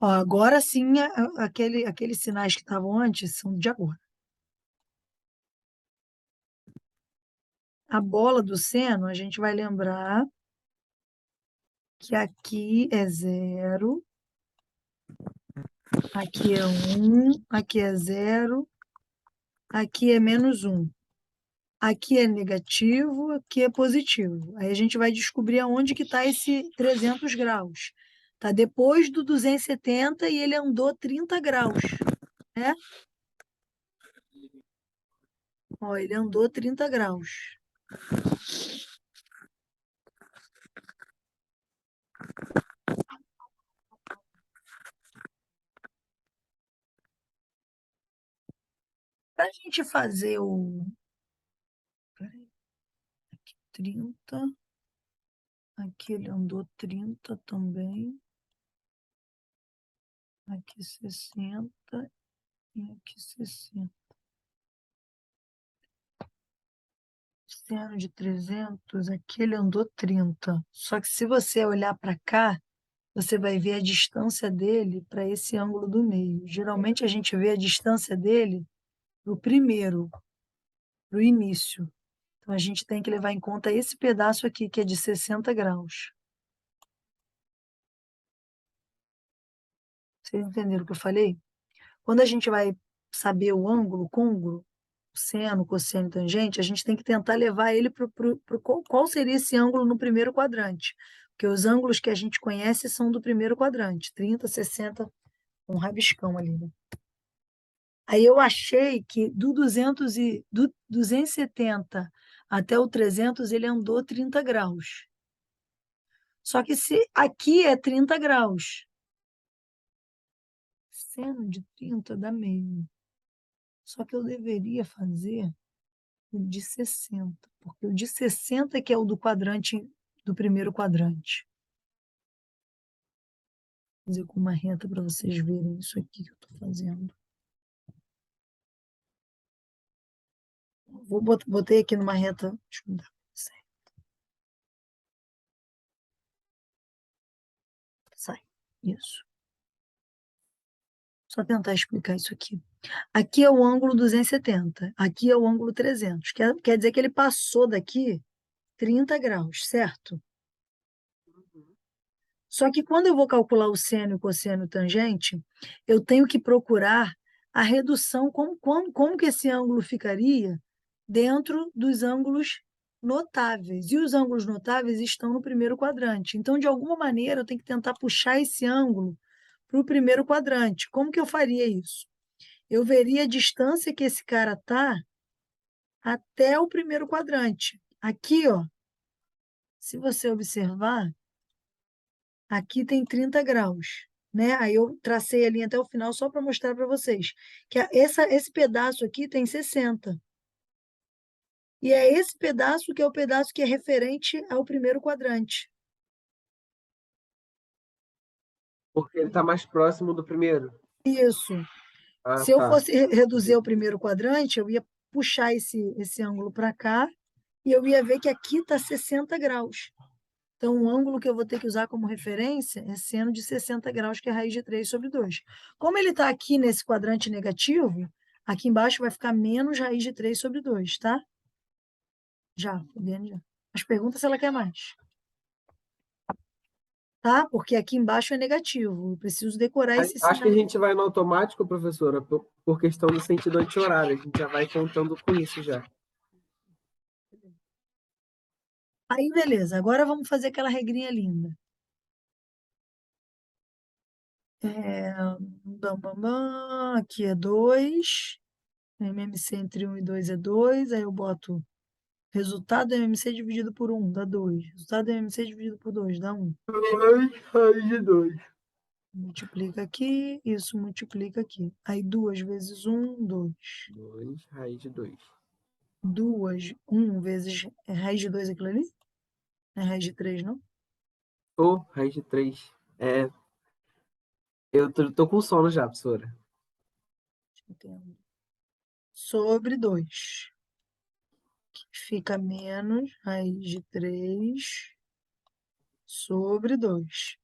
Ó, agora sim, aqueles sinais que estavam antes são de agora. A bola do seno, a gente vai lembrar que aqui é 0, aqui é 1, aqui é 0, aqui é menos 1. Aqui é negativo, aqui é positivo. Aí a gente vai descobrir aonde que está esse 300 graus. Está depois do 270 e ele andou 30 graus, né? Ó, ele andou 30 graus. Para a gente fazer o... Peraí, aqui 30. Aqui ele andou 30 também. Aqui 60 e aqui 60. Seno de 300, aqui ele andou 30. Só que se você olhar para cá, você vai ver a distância dele para esse ângulo do meio. Geralmente a gente vê a distância dele para o primeiro, para o início. Então a gente tem que levar em conta esse pedaço aqui, que é de 60 graus. Vocês entenderam o que eu falei? Quando a gente vai saber o ângulo côngruo, o seno, cosseno e tangente, a gente tem que tentar levar ele para qual seria esse ângulo no primeiro quadrante. Porque os ângulos que a gente conhece são do primeiro quadrante, 30, 60, um rabiscão ali, né? Aí eu achei que do 270 até o 300 ele andou 30 graus. Só que se aqui é 30 graus, seno de 30 dá meio. Só que eu deveria fazer o de 60, porque o de 60 que é o do quadrante, do primeiro quadrante. Vou fazer com uma reta para vocês verem isso aqui que eu estou fazendo. Botei aqui numa reta. Deixa eu mudar. Sai. Isso. Só tentar explicar isso aqui. Aqui é o ângulo 270, aqui é o ângulo 300. Quer dizer que ele passou daqui 30 graus, certo? Só que quando eu vou calcular o seno, o cosseno e o tangente, eu tenho que procurar a redução, como que esse ângulo ficaria dentro dos ângulos notáveis. E os ângulos notáveis estão no primeiro quadrante. Então, de alguma maneira, eu tenho que tentar puxar esse ângulo para o primeiro quadrante. Como que eu faria isso? Eu veria a distância que esse cara está até o primeiro quadrante. Aqui, ó, se você observar, aqui tem 30 graus, né? Aí eu tracei a linha até o final só para mostrar para vocês que esse pedaço aqui tem 60. E é esse pedaço que é o pedaço que é referente ao primeiro quadrante. Porque ele está mais próximo do primeiro. Isso. Ah, Se eu tá. fosse reduzir o primeiro quadrante, eu ia puxar esse ângulo para cá e eu ia ver que aqui está 60 graus. Então, o ângulo que eu vou ter que usar como referência é seno de 60 graus, que é raiz de 3 sobre 2. Como ele está aqui nesse quadrante negativo, aqui embaixo vai ficar menos raiz de 3 sobre 2, tá? Já, Fabiane, já. Mas pergunta se ela quer mais. Tá? Porque aqui embaixo é negativo. Eu preciso decorar esse Acho que a sinal. gente vai no automático, professora, por questão do sentido anti-horário. A gente já vai contando com isso já. Aí, beleza. Agora vamos fazer aquela regrinha linda. Aqui é 2. MMC entre 1 e 2 é 2. Aí eu boto resultado do MMC dividido por 1, dá 2. Resultado do MMC dividido por 2, dá 1. 2 raiz de 2. Multiplica aqui, isso multiplica aqui. Aí 2 vezes 1, 2. 2 raiz de 2. 1 vezes raiz de 2 aquilo ali? Não é raiz de 3, não? Ou raiz de 3. Eu tô com sono já, professora. Entendo. Sobre 2. Fica menos raiz de 3 sobre 2.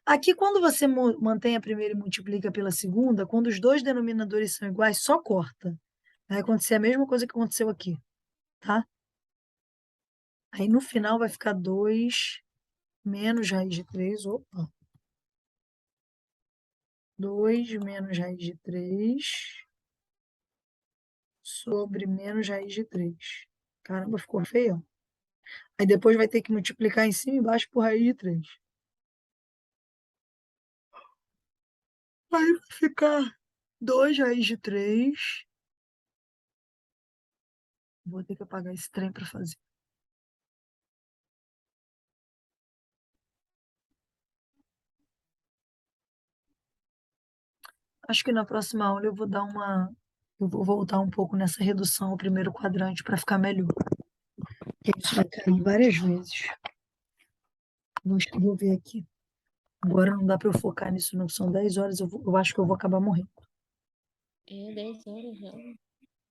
Aqui, quando você mantém a primeira e multiplica pela segunda, quando os dois denominadores são iguais, só corta. Vai acontecer a mesma coisa que aconteceu aqui, tá? Aí, no final, vai ficar 2 menos raiz de 3. Opa! 2 menos raiz de 3 sobre menos raiz de 3. Caramba, ficou feio. Aí depois vai ter que multiplicar em cima e embaixo por raiz de 3. Aí vai ficar 2 raiz de 3. Vou ter que apagar esse trem para fazer. Acho que na próxima aula eu vou dar eu vou voltar um pouco nessa redução ao primeiro quadrante para ficar melhor. Porque isso vai cair várias vezes. Vou ver aqui. Agora não dá para eu focar nisso, não. São 10 horas, eu acho que eu vou acabar morrendo. 10 horas já.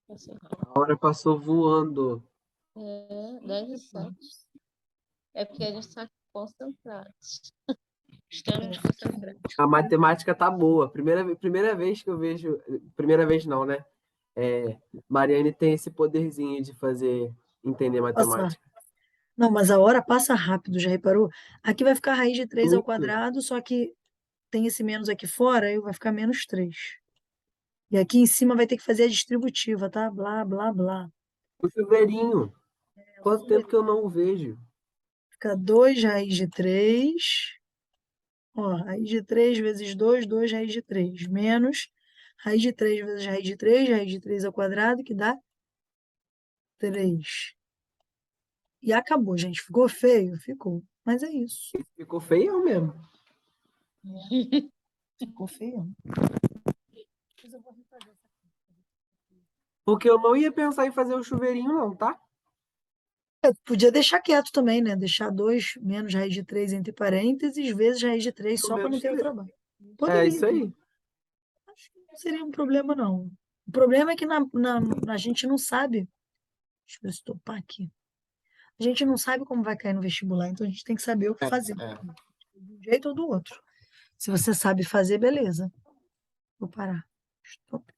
Passou rápido. A hora passou voando. 10 e 7. É porque a gente está concentrados. Estamos concentrados. A matemática tá boa. Primeira vez que eu vejo. Primeira vez não, né? Mariane tem esse poderzinho de fazer entender matemática. Não, mas a hora passa rápido, já reparou? Aqui vai ficar raiz de 3 ao Muito. quadrado, só que tem esse menos aqui fora, aí vai ficar menos 3. E aqui em cima vai ter que fazer a distributiva, tá? Blá, blá, blá. O chuveirinho. Quanto tempo que eu não o vejo? Fica 2 raiz de 3. Ó, raiz de 3 vezes 2, 2 raiz de 3. Menos raiz de 3 vezes raiz de 3 ao quadrado, que dá 3. E acabou, gente. Ficou feio? Ficou. Mas é isso. Ficou feio mesmo. Ficou feio. Depois eu vou refazer essa aqui. Porque eu não ia pensar em fazer o chuveirinho, não, tá? Podia deixar quieto também, né? Deixar 2 menos raiz de 3 entre parênteses, vezes raiz de 3, só para não ter o trabalho. É Poderia. isso aí. Acho que não seria um problema, não. O problema é que a gente não sabe. Deixa eu ver se topar aqui. A gente não sabe como vai cair no vestibular, então a gente tem que saber o que fazer. De um jeito ou do outro. Se você sabe fazer, beleza. Vou parar. Stop.